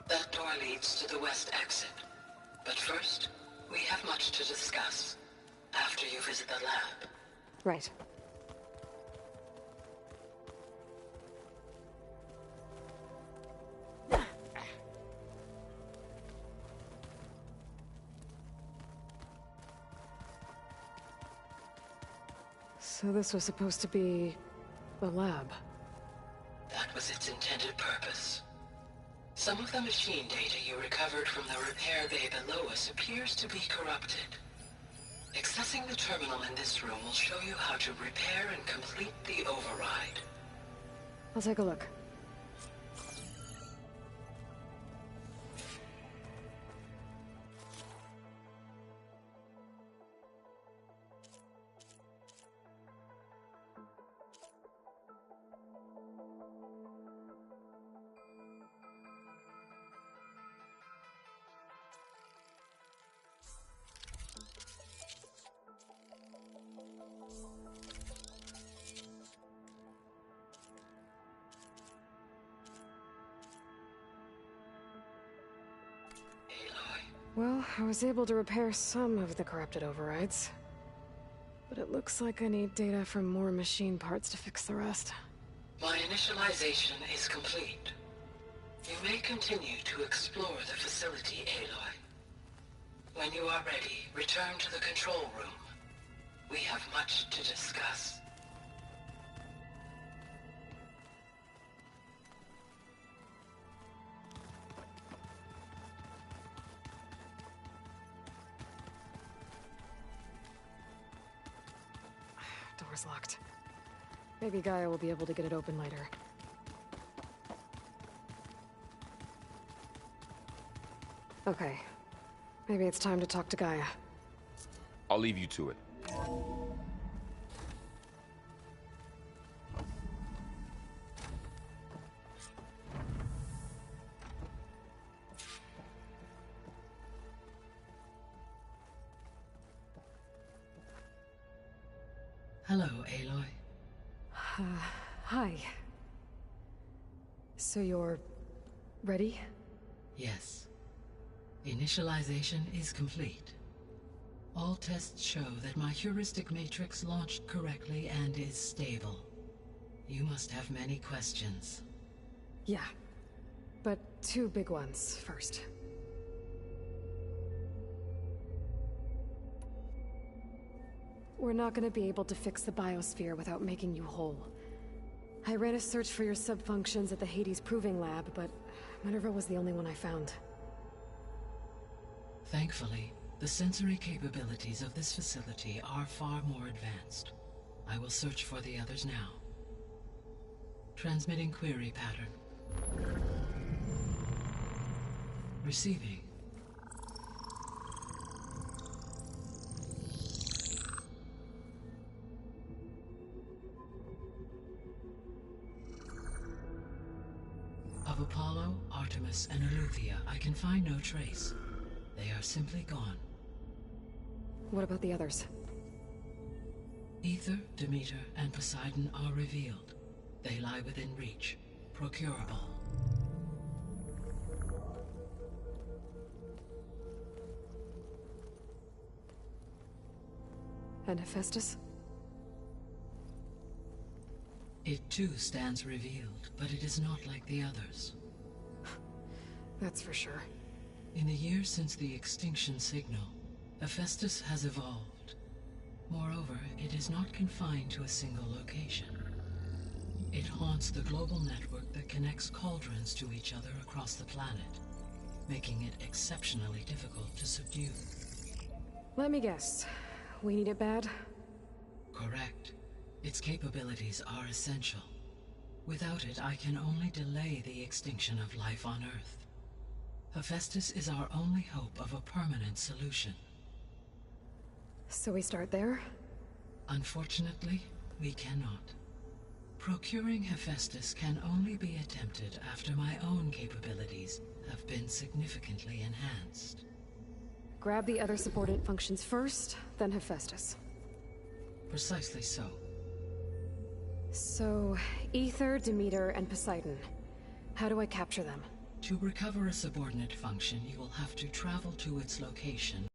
That door leads to the west exit. But first, we have much to discuss after you visit the lab. Right. So this was supposed to be the lab. That was its intended purpose. Some of the machine data you recovered from the repair bay below us appears to be corrupted. Accessing the terminal in this room will show you how to repair and complete the override. I'll take a look. Well, I was able to repair some of the corrupted overrides. But it looks like I need data from more machine parts to fix the rest. My initialization is complete. You may continue to explore the facility, Aloy. When you are ready, return to the control room. We have much to discuss. Door's locked. Maybe Gaia will be able to get it open later. Okay. Maybe it's time to talk to Gaia. I'll leave you to it. Hello, Aloy. Hi. So you're... ready? Yes. Initialization is complete. All tests show that my heuristic matrix launched correctly and is stable. You must have many questions. Yeah. But two big ones first. We're not gonna be able to fix the biosphere without making you whole. I ran a search for your subfunctions at the Hades Proving Lab, but Minerva was the only one I found. Thankfully, the sensory capabilities of this facility are far more advanced. I will search for the others now. Transmitting query pattern. Receiving. Of Apollo, Artemis, and Eleuthia, I can find no trace. They are simply gone. What about the others? Aether, Demeter, and Poseidon are revealed. They lie within reach, procurable. And Hephaestus? It too stands revealed, but it is not like the others. That's for sure. In the years since the extinction signal, Hephaestus has evolved. Moreover, it is not confined to a single location. It haunts the global network that connects cauldrons to each other across the planet, making it exceptionally difficult to subdue. Let me guess. We need it bad? Correct. Its capabilities are essential. Without it, I can only delay the extinction of life on Earth. Hephaestus is our only hope of a permanent solution. So we start there? Unfortunately, we cannot. Procuring Hephaestus can only be attempted after my own capabilities have been significantly enhanced. Grab the other subordinate functions first, then Hephaestus. Precisely so. So, Aether, Demeter, and Poseidon. How do I capture them? To recover a subordinate function, you will have to travel to its location,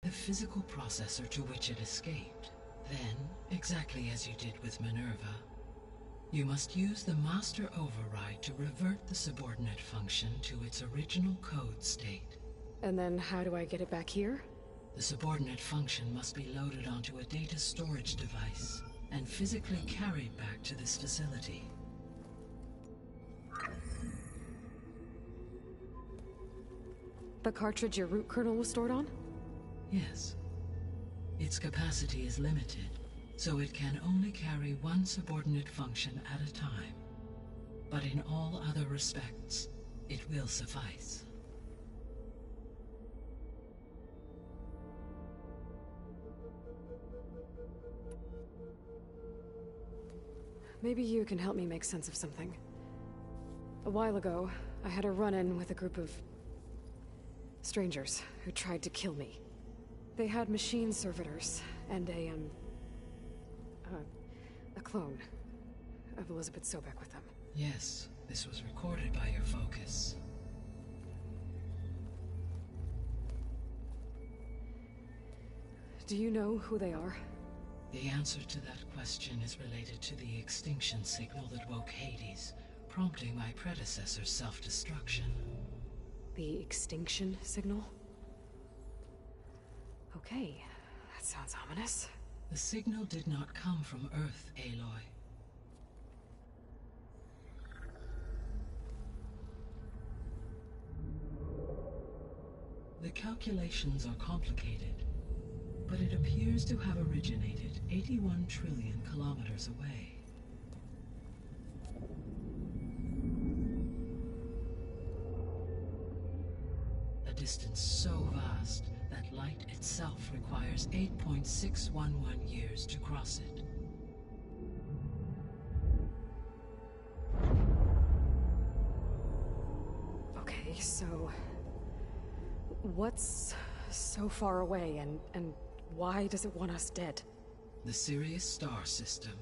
the physical processor to which it escaped. Then, exactly as you did with Minerva, you must use the master override to revert the subordinate function to its original code state. And then how do I get it back here? The subordinate function must be loaded onto a data storage device and physically carried back to this facility. The cartridge your root kernel was stored on? Yes. Its capacity is limited, so it can only carry one subordinate function at a time. But in all other respects, it will suffice. Maybe you can help me make sense of something. A while ago, I had a run-in with a group of strangers who tried to kill me. They had machine servitors and a clone of Elizabeth Sobek with them. Yes, this was recorded by your focus. Do you know who they are? The answer to that question is related to the extinction signal that woke Hades, prompting my predecessor's self-destruction. The extinction signal? Okay, that sounds ominous. The signal did not come from Earth, Aloy. The calculations are complicated, but it appears to have originated 81 trillion kilometers away. A distance so vast that light itself requires 8.611 years to cross it. Okay, so what's so far away and why does it want us dead? The Sirius star system.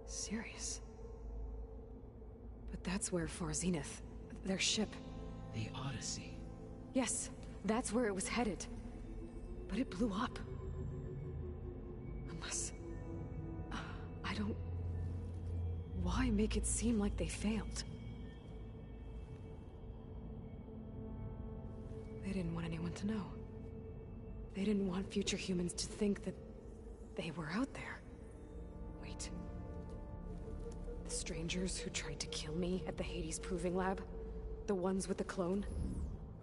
Sirius? But that's where Far Zenith, their ship. The Odyssey. Yes, that's where it was headed. But it blew up. Unless... I don't... Why make it seem like they failed? They didn't want anyone to know. They didn't want future humans to think that they were out there. Wait. The strangers who tried to kill me at the Hades Proving Lab? The ones with the clone?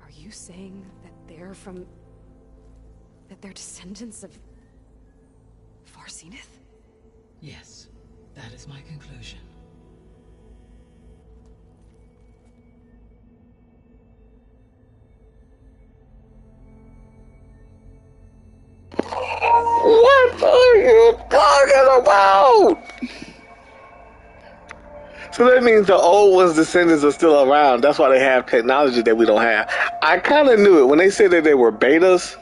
Are you saying that they're from... that they're descendants of... Far Zenith? Yes, that is my conclusion. What are you talking about? So that means the old ones' descendants are still around. That's why they have technology that we don't have. I kind of knew it. When they said that they were betas,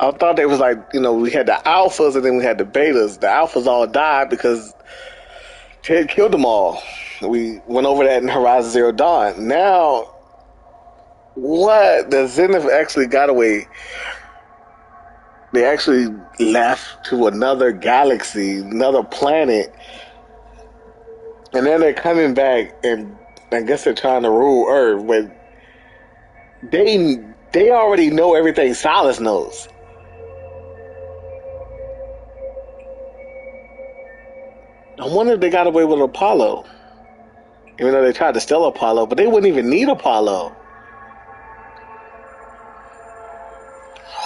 I thought they was like, you know, we had the alphas and then we had the betas. The alphas all died because Ted killed them all. We went over that in Horizon Zero Dawn. Now, what? The Zenith actually got away. They actually left to another galaxy, another planet. And then they're coming back, and I guess they're trying to rule Earth, but they already know everything Silas knows. I wonder if they got away with Apollo. Even though they tried to steal Apollo, but they wouldn't even need Apollo.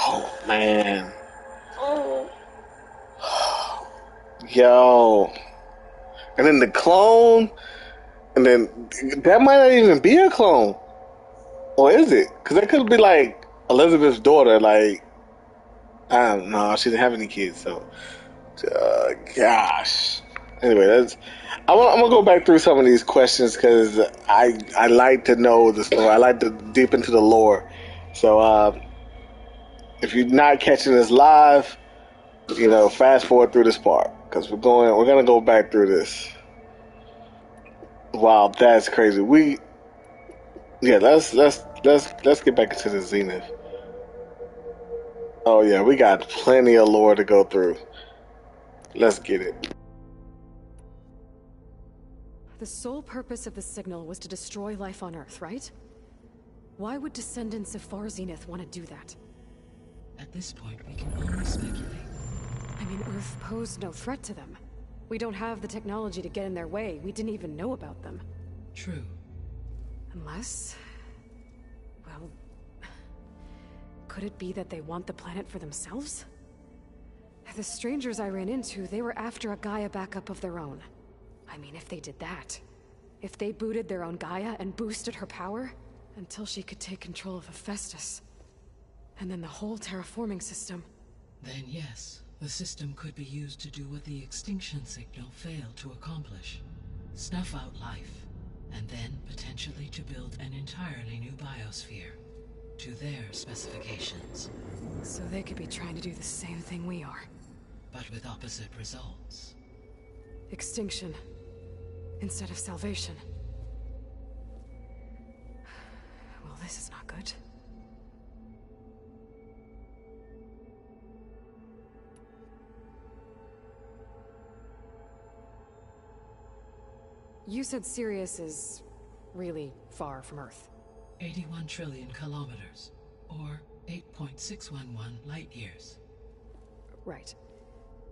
Oh, man. Yo. And then the clone, and then that might not even be a clone. Or is it? Because that could be like Elizabeth's daughter, like, I don't know, she didn't have any kids, so, gosh. Anyway, I'm gonna go back through some of these questions because I like to know the story. I like to deep into the lore. So, if you're not catching this live, you know, fast forward through this part because we're gonna go back through this. Wow, that's crazy. Yeah, let's get back into the Zenith. Oh yeah, we got plenty of lore to go through. Let's get it. The sole purpose of the signal was to destroy life on Earth, right? Why would descendants of Far Zenith want to do that? At this point, we can only speculate. I mean, Earth posed no threat to them. We don't have the technology to get in their way. We didn't even know about them. True. Unless... well... could it be that they want the planet for themselves? The strangers I ran into, they were after a Gaia backup of their own. I mean, if they did that... if they booted their own Gaia and boosted her power... until she could take control of Hephaestus. And then the whole terraforming system. Then yes, the system could be used to do what the extinction signal failed to accomplish. Snuff out life, and then potentially to build an entirely new biosphere. To their specifications. So they could be trying to do the same thing we are. But with opposite results. Extinction. Instead of salvation. Well, this is not good. You said Sirius is really far from Earth. 81 trillion kilometers, or 8.611 light years. Right.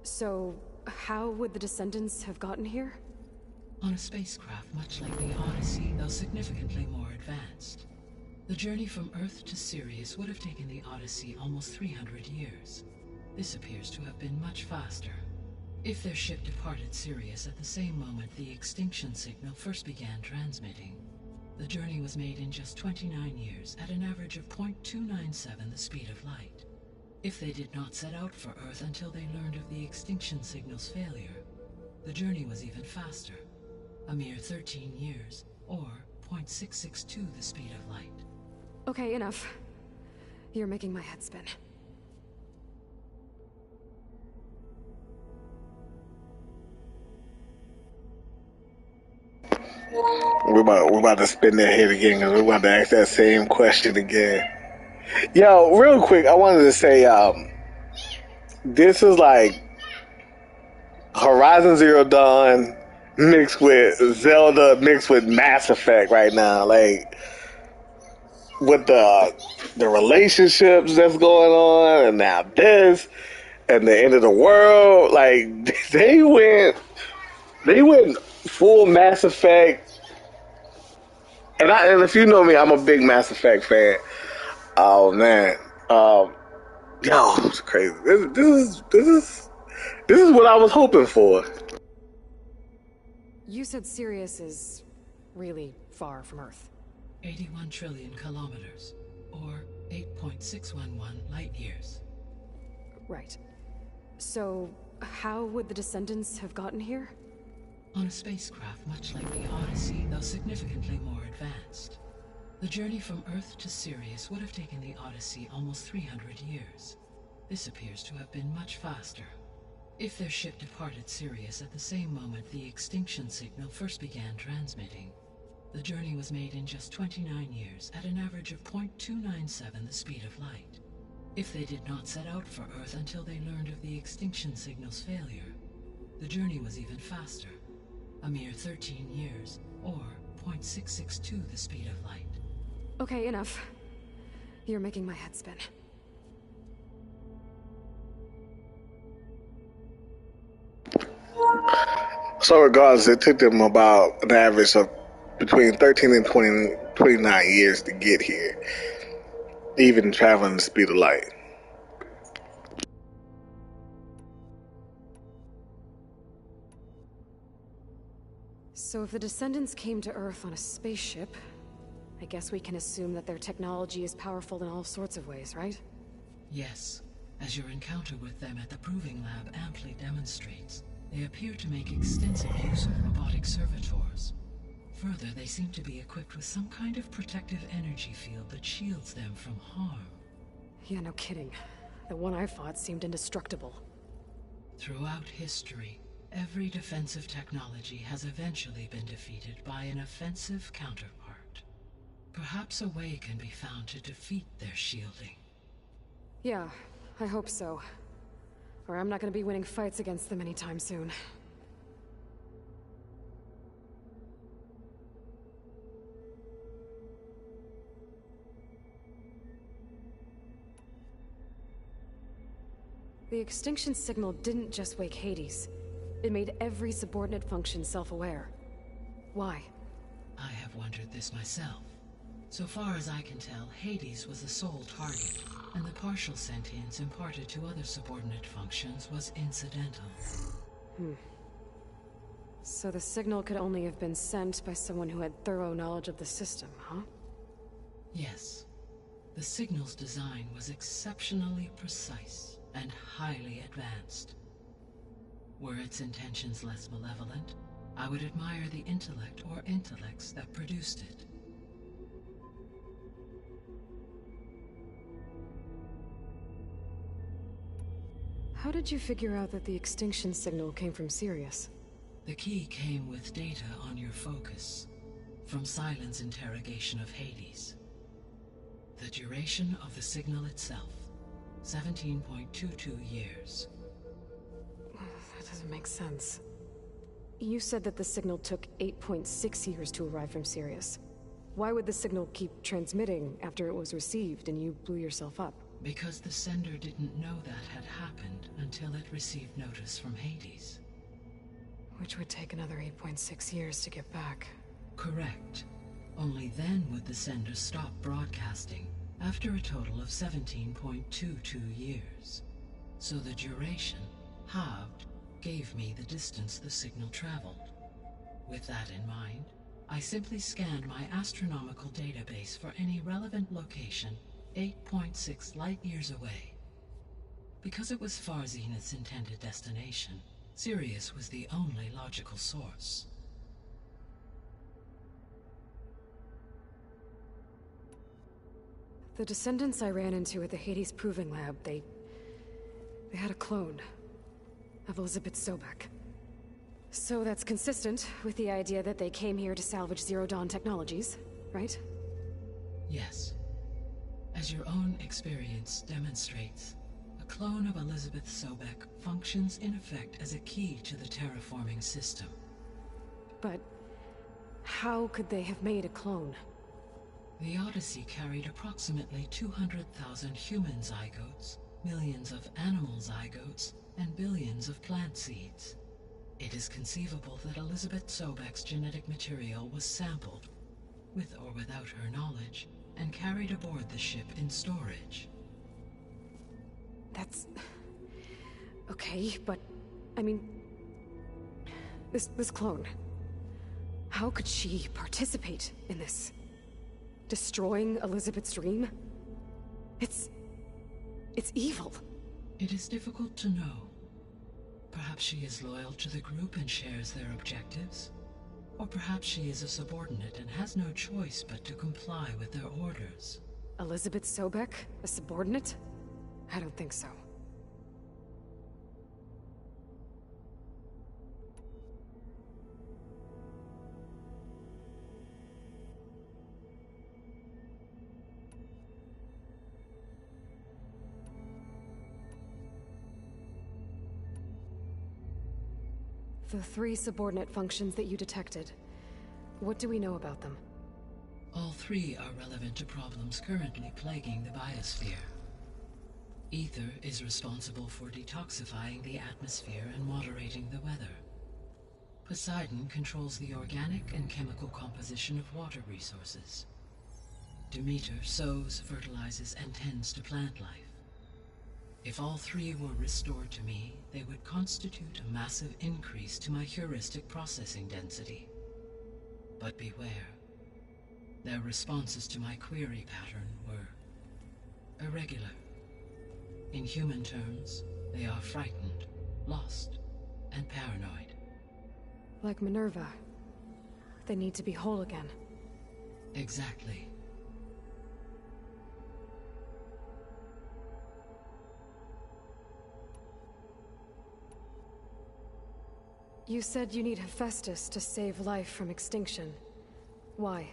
So, how would the Descendants have gotten here? On a spacecraft much like the Odyssey, though significantly more advanced. The journey from Earth to Sirius would have taken the Odyssey almost 300 years. This appears to have been much faster. If their ship departed Sirius at the same moment the extinction signal first began transmitting, the journey was made in just 29 years at an average of 0.297 the speed of light. If they did not set out for Earth until they learned of the extinction signal's failure, the journey was even faster, a mere 13 years, or 0.662 the speed of light. Okay, enough. You're making my head spin. We're about to spin their head again because we're about to ask that same question again. Yo, real quick, I wanted to say, this is like Horizon Zero Dawn mixed with Zelda mixed with Mass Effect right now. Like, with the relationships that's going on, and now this, and the end of the world. Like, they went full Mass Effect. And if you know me, I'm a big Mass Effect fan. Oh man, yo, it's crazy. This is what I was hoping for. You said Sirius is really far from Earth. 81 trillion kilometers, or 8.611 light years. Right. So, how would the Descendants have gotten here? On a spacecraft much like the Odyssey, though significantly more advanced. The journey from Earth to Sirius would have taken the Odyssey almost 300 years. This appears to have been much faster. If their ship departed Sirius at the same moment the extinction signal first began transmitting, the journey was made in just 29 years at an average of 0.297 the speed of light. If they did not set out for Earth until they learned of the extinction signal's failure, the journey was even faster, a mere 13 years, or 0.662 the speed of light. Okay, enough. You're making my head spin. So regardless, it took them about an average of between 13 and 29 years to get here, even traveling the speed of light. So if the Descendants came to Earth on a spaceship, I guess we can assume that their technology is powerful in all sorts of ways, right? Yes, as your encounter with them at the Proving Lab amply demonstrates, they appear to make extensive use of robotic servitors. Further, they seem to be equipped with some kind of protective energy field that shields them from harm. Yeah, no kidding. The one I fought seemed indestructible. Throughout history, every defensive technology has eventually been defeated by an offensive counterpart. Perhaps a way can be found to defeat their shielding. Yeah, I hope so. Or I'm not gonna be winning fights against them anytime soon. The extinction signal didn't just wake Hades. It made every subordinate function self-aware. Why? I have wondered this myself. So far as I can tell, Hades was the sole target, and the partial sentience imparted to other subordinate functions was incidental. So the signal could only have been sent by someone who had thorough knowledge of the system, huh? Yes. The signal's design was exceptionally precise and highly advanced. Were its intentions less malevolent, I would admire the intellect or intellects that produced it. How did you figure out that the extinction signal came from Sirius? The key came with data on your focus, from Silent's interrogation of Hades. The duration of the signal itself, 17.22 years. That doesn't make sense. You said that the signal took 8.6 years to arrive from Sirius. Why would the signal keep transmitting after it was received and you blew yourself up? Because the sender didn't know that had happened until it received notice from Hades. Which would take another 8.6 years to get back. Correct. Only then would the sender stop broadcasting, after a total of 17.22 years. So the duration, halved, gave me the distance the signal traveled. With that in mind, I simply scanned my astronomical database for any relevant location 8.6 light-years away. Because it was Far Zenith's intended destination, Sirius was the only logical source. The descendants I ran into at the Hades Proving Lab, they had a clone of Elizabeth Sobek. So that's consistent with the idea that they came here to salvage Zero Dawn technologies, right? Yes. As your own experience demonstrates, a clone of Elizabeth Sobek functions in effect as a key to the terraforming system. But how could they have made a clone? The Odyssey carried approximately 200,000 human zygotes, millions of animal zygotes, and billions of plant seeds. It is conceivable that Elizabeth Sobek's genetic material was sampled, with or without her knowledge, and carried aboard the ship in storage. That's... okay, but... I mean... This clone... How could she participate in this? Destroying Elizabeth's dream? It's evil. It is difficult to know. Perhaps she is loyal to the group and shares their objectives. Or perhaps she is a subordinate and has no choice but to comply with their orders. Elizabeth Sobek? A subordinate? I don't think so. The 3 subordinate functions that you detected, what do we know about them? All 3 are relevant to problems currently plaguing the biosphere. Ether is responsible for detoxifying the atmosphere and moderating the weather. Poseidon controls the organic and chemical composition of water resources. Demeter sows, fertilizes, and tends to plant life. If all 3 were restored to me, they would constitute a massive increase to my heuristic processing density. But beware. Their responses to my query pattern were irregular. In human terms, they are frightened, lost, and paranoid. Like Minerva. They need to be whole again. Exactly. You said you need Hephaestus to save life from extinction. Why?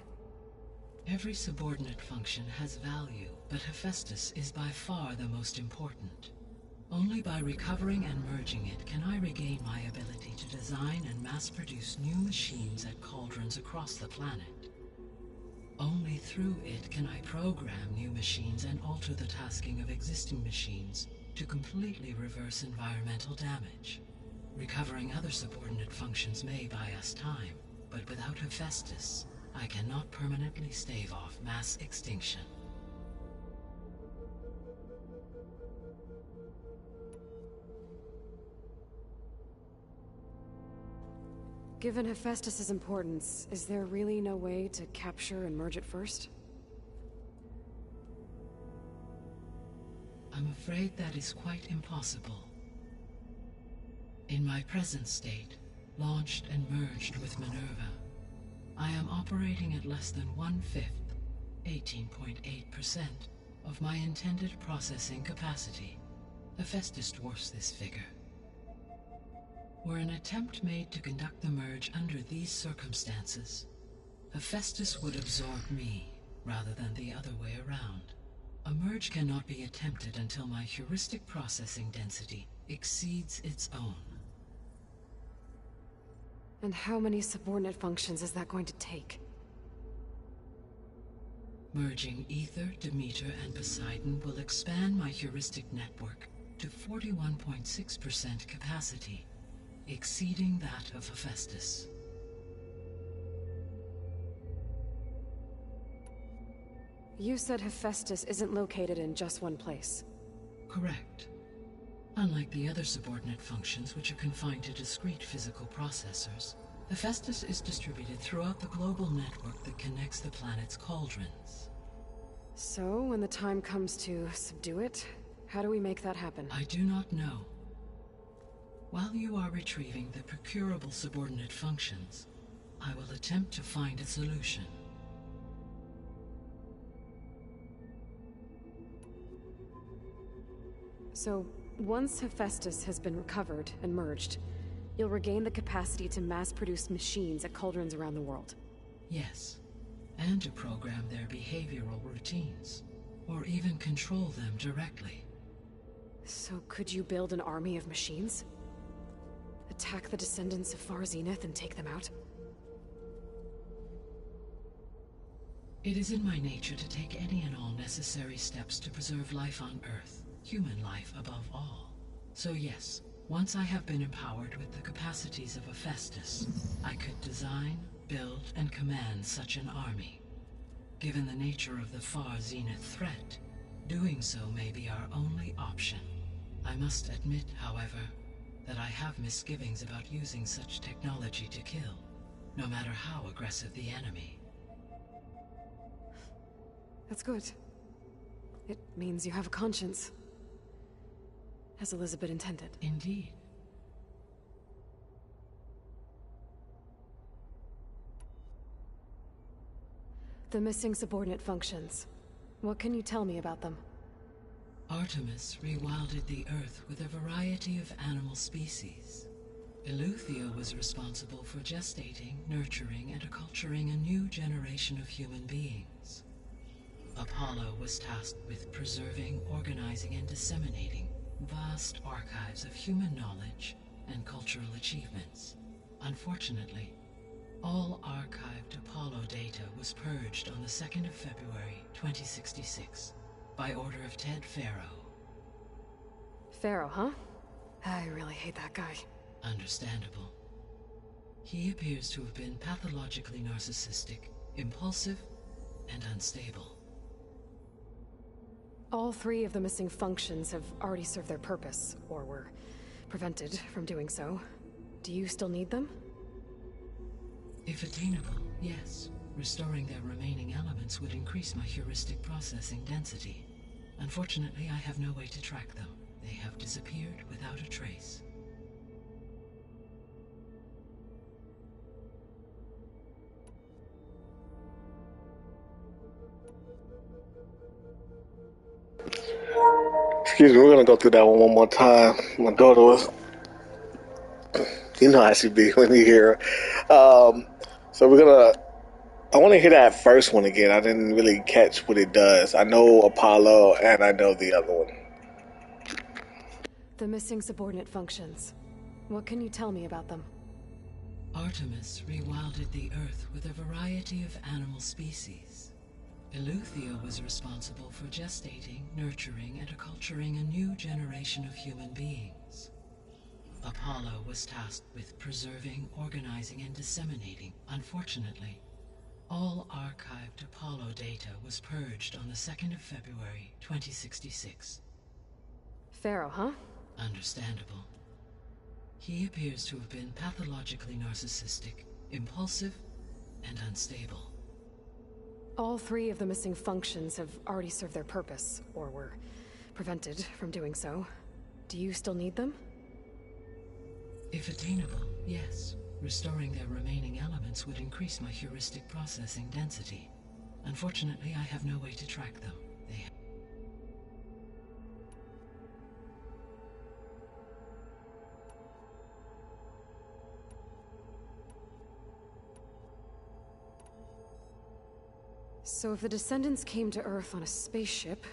Every subordinate function has value, but Hephaestus is by far the most important. Only by recovering and merging it can I regain my ability to design and mass-produce new machines at cauldrons across the planet. Only through it can I program new machines and alter the tasking of existing machines to completely reverse environmental damage. Recovering other subordinate functions may buy us time, but without Hephaestus, I cannot permanently stave off mass extinction. Given Hephaestus's importance, is there really no way to capture and merge it first? I'm afraid that is quite impossible. In my present state, launched and merged with Minerva, I am operating at less than 1/5, 18.8%, of my intended processing capacity. Hephaestus dwarfs this figure. Were an attempt made to conduct the merge under these circumstances, Hephaestus would absorb me, rather than the other way around. A merge cannot be attempted until my heuristic processing density exceeds its own. And how many subordinate functions is that going to take? Merging Ether, Demeter, and Poseidon will expand my heuristic network to 41.6% capacity, exceeding that of Hephaestus. You said Hephaestus isn't located in just one place. Correct. Unlike the other subordinate functions, which are confined to discrete physical processors, Hephaestus is distributed throughout the global network that connects the planet's cauldrons. So, when the time comes to subdue it, how do we make that happen? I do not know. While you are retrieving the procurable subordinate functions, I will attempt to find a solution. So, once Hephaestus has been recovered and merged, you'll regain the capacity to mass-produce machines at cauldrons around the world. Yes, and to program their behavioral routines, or even control them directly. So could you build an army of machines? Attack the descendants of Far Zenith and take them out? It is in my nature to take any and all necessary steps to preserve life on Earth, human life above all. So yes, once I have been empowered with the capacities of Hephaestus, I could design, build, and command such an army. Given the nature of the Far Zenith threat, doing so may be our only option. I must admit, however, that I have misgivings about using such technology to kill, no matter how aggressive the enemy. That's good. It means you have a conscience. As Elizabeth intended. Indeed. The missing subordinate functions. What can you tell me about them? Artemis rewilded the Earth with a variety of animal species. Eleuthia was responsible for gestating, nurturing, and acculturating a new generation of human beings. Apollo was tasked with preserving, organizing, and disseminating vast archives of human knowledge and cultural achievements. Unfortunately, all archived Apollo data was purged on the 2nd of February, 2066, by order of Ted Faro. Faro, huh? I really hate that guy. Understandable. He appears to have been pathologically narcissistic, impulsive, and unstable. All 3 of the missing functions have already served their purpose, or were prevented from doing so. Do you still need them? If attainable, yes. Restoring their remaining elements would increase my heuristic processing density. Unfortunately, I have no way to track them. They have disappeared without a trace. Excuse me, we're gonna go through that one more time. My daughter was, you know how she be when you hear her. So we're gonna I want to hear that first one again. I didn't really catch what it does. I know Apollo and I know the other one. The missing subordinate functions. What can you tell me about them? Artemis rewilded the Earth with a variety of animal species. Eleuthia was responsible for gestating, nurturing, and acculturating a new generation of human beings. Apollo was tasked with preserving, organizing, and disseminating. Unfortunately, all archived Apollo data was purged on the 2nd of February, 2066. Pharaoh, huh? Understandable. He appears to have been pathologically narcissistic, impulsive, and unstable. All 3 of the missing functions have already served their purpose, or were prevented from doing so. Do you still need them? If attainable, yes. Restoring their remaining elements would increase my heuristic processing density. Unfortunately, I have no way to track them. So if the Descendants came to Earth on a spaceship,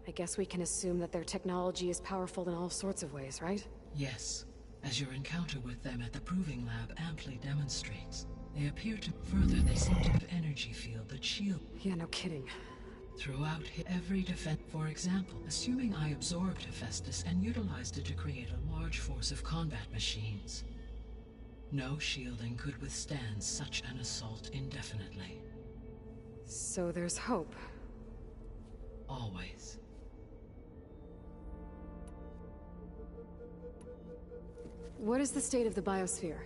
I guess we can assume that their technology is powerful in all sorts of ways, right? Yes. As your encounter with them at the Proving Lab amply demonstrates, they appear to they seem to have energy field that shield. Yeah, no kidding. Throughout every defense, for example, assuming I absorbed Hephaestus and utilized it to create a large force of combat machines. No shielding could withstand such an assault indefinitely. So there's hope. Always. What is the state of the biosphere?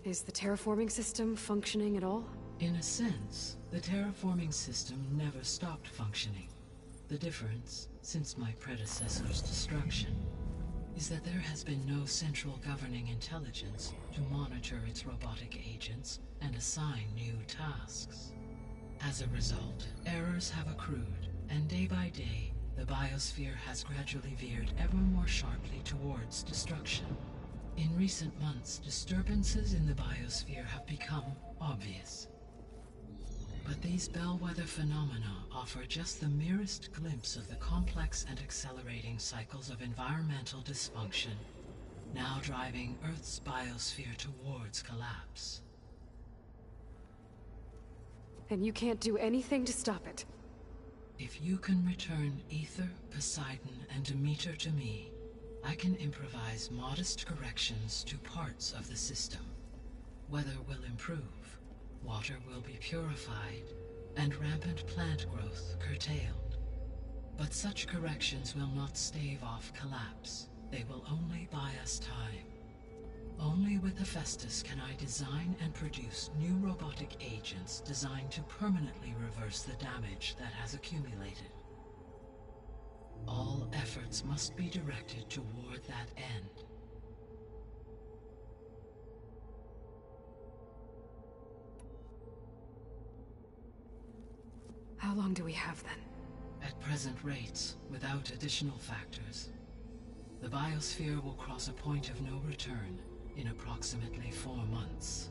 Is the terraforming system functioning at all? In a sense, the terraforming system never stopped functioning. The difference, since my predecessor's destruction, is that there has been no central governing intelligence to monitor its robotic agents and assign new tasks. As a result, errors have accrued, and day by day, the biosphere has gradually veered ever more sharply towards destruction. In recent months, disturbances in the biosphere have become obvious. But these bellwether phenomena offer just the merest glimpse of the complex and accelerating cycles of environmental dysfunction, now driving Earth's biosphere towards collapse. And you can't do anything to stop it? If you can return Aether, Poseidon, and Demeter to me, I can improvise modest corrections to parts of the system. Weather will improve, water will be purified, and rampant plant growth curtailed. But such corrections will not stave off collapse. They will only buy us time. Only with Hephaestus can I design and produce new robotic agents designed to permanently reverse the damage that has accumulated. All efforts must be directed toward that end. How long do we have then? At present rates, without additional factors, the biosphere will cross a point of no return in approximately 4 months.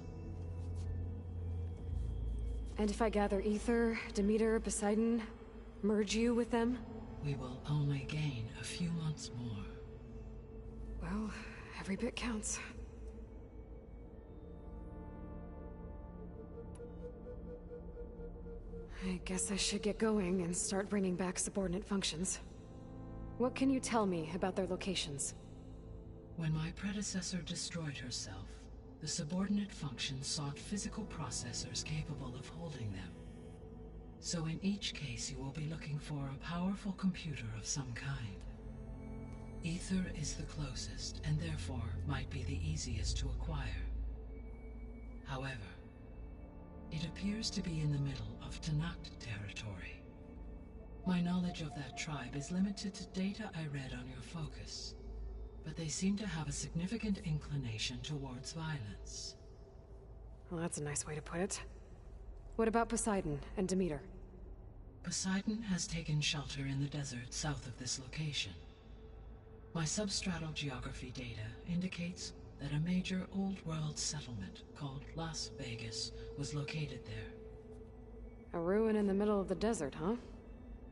And if I gather Aether, Demeter, Poseidon, merge you with them? We will only gain a few months more. Well, every bit counts. I guess I should get going and start bringing back subordinate functions. What can you tell me about their locations? When my predecessor destroyed herself, the subordinate functions sought physical processors capable of holding them. So in each case you will be looking for a powerful computer of some kind. Aether is the closest, and therefore might be the easiest to acquire. However, it appears to be in the middle of Tenakt territory. My knowledge of that tribe is limited to data I read on your focus, but they seem to have a significant inclination towards violence. Well, that's a nice way to put it. What about Poseidon and Demeter? Poseidon has taken shelter in the desert south of this location. My substratal geography data indicates that a major old world settlement called Las Vegas was located there. A ruin in the middle of the desert, huh?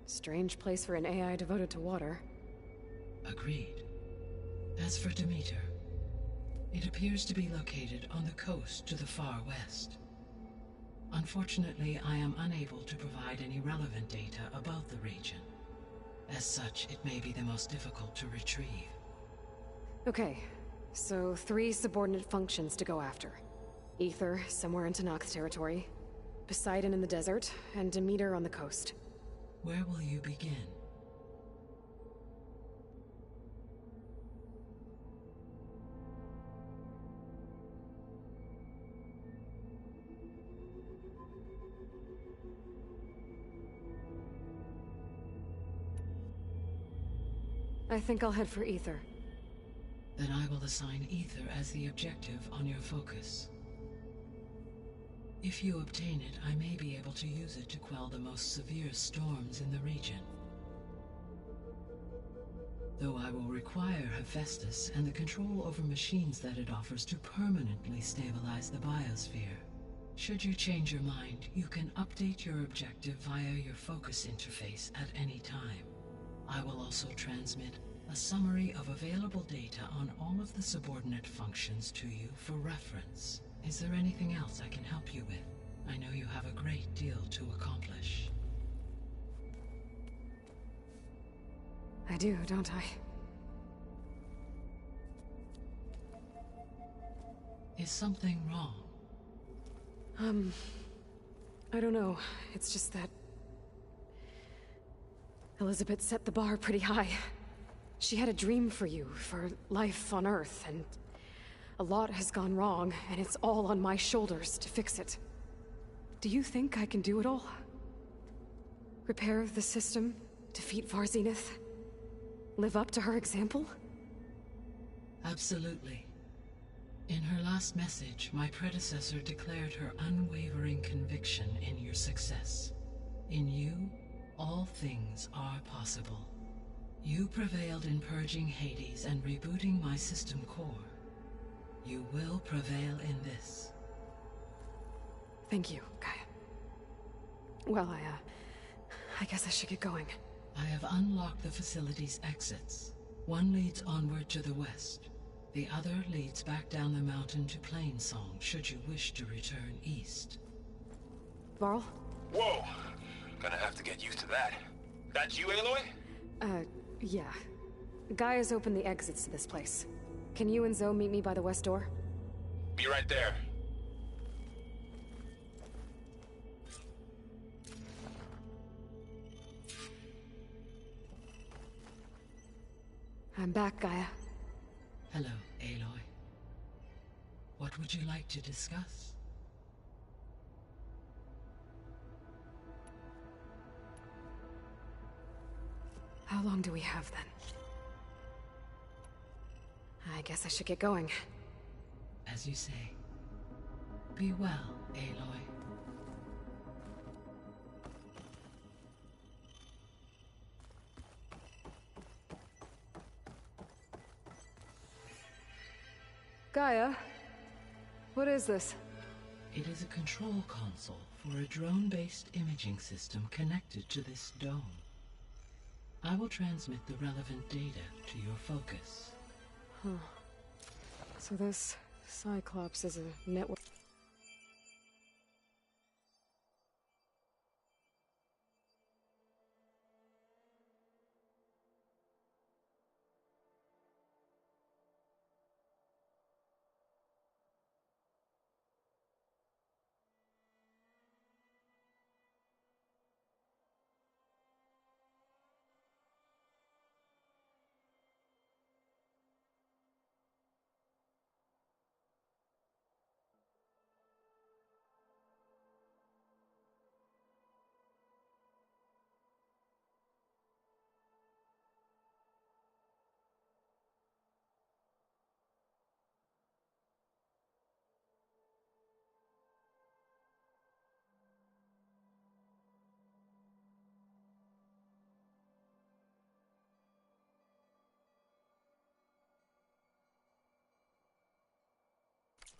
Strange place for an AI devoted to water. Agreed. As for Demeter, it appears to be located on the coast to the far west. Unfortunately, I am unable to provide any relevant data about the region. As such, it may be the most difficult to retrieve. Okay, so 3 subordinate functions to go after. Aether, somewhere in Tenakth territory. Poseidon in the desert, and Demeter on the coast. Where will you begin? I think I'll head for Aether. Then I will assign Aether as the objective on your focus. If you obtain it, I may be able to use it to quell the most severe storms in the region. Though I will require Hephaestus and the control over machines that it offers to permanently stabilize the biosphere. Should you change your mind, you can update your objective via your focus interface at any time. I will also transmit a summary of available data on all of the subordinate functions to you for reference. Is there anything else I can help you with? I know you have a great deal to accomplish. I do, don't I? Is something wrong? I don't know. It's just that Elizabeth set the bar pretty high. She had a dream for you, for life on Earth, and a lot has gone wrong, and it's all on my shoulders to fix it. Do you think I can do it all? Repair the system, defeat Varzenith, live up to her example? Absolutely. In her last message, my predecessor declared her unwavering conviction in your success. In you, all things are possible. You prevailed in purging Hades and rebooting my system core. You will prevail in this. Thank you, Gaia. Well, I guess I should get going. I have unlocked the facility's exits. One leads onward to the west. The other leads back down the mountain to Plainsong, should you wish to return east. Varl? Whoa! Gonna have to get used to that. That's you, Aloy? Yeah. Gaia's opened the exits to this place. Can you and Zoe meet me by the west door? Be right there. I'm back, Gaia. Hello, Aloy. What would you like to discuss? How long do we have, then? I guess I should get going. As you say. Be well, Aloy. Gaia? What is this? It is a control console for a drone-based imaging system connected to this dome. I will transmit the relevant data to your focus. Huh. So this Cyclops is a network.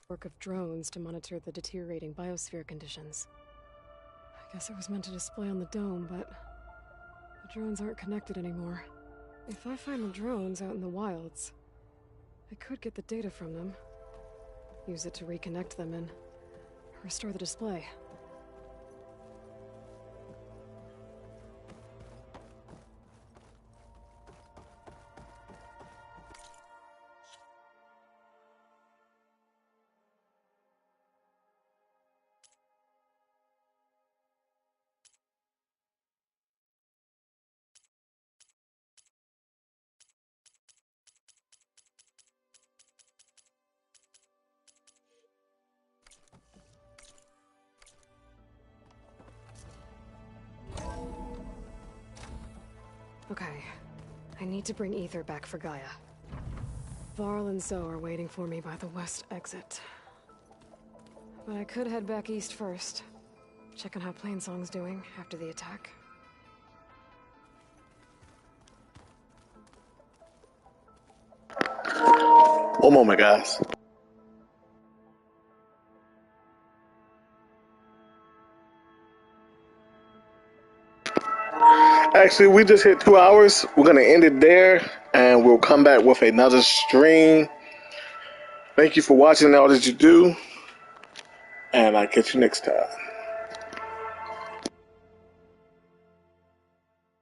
Work of drones to monitor the deteriorating biosphere conditions. I Guess it was meant to display on the dome, but the drones aren't connected anymore. If I find the drones out in the wilds, I could get the data from them, use it to reconnect them and restore the display. Okay, I need to bring Ether back for Gaia. Varl and Zoe are waiting for me by the west exit. But I could head back east first. Check on how Plainsong's doing after the attack. One moment, guys. Actually, we just hit 2 hours. We're going to end it there, and we'll come back with another stream. Thank you for watching all that you do, and I'll catch you next time.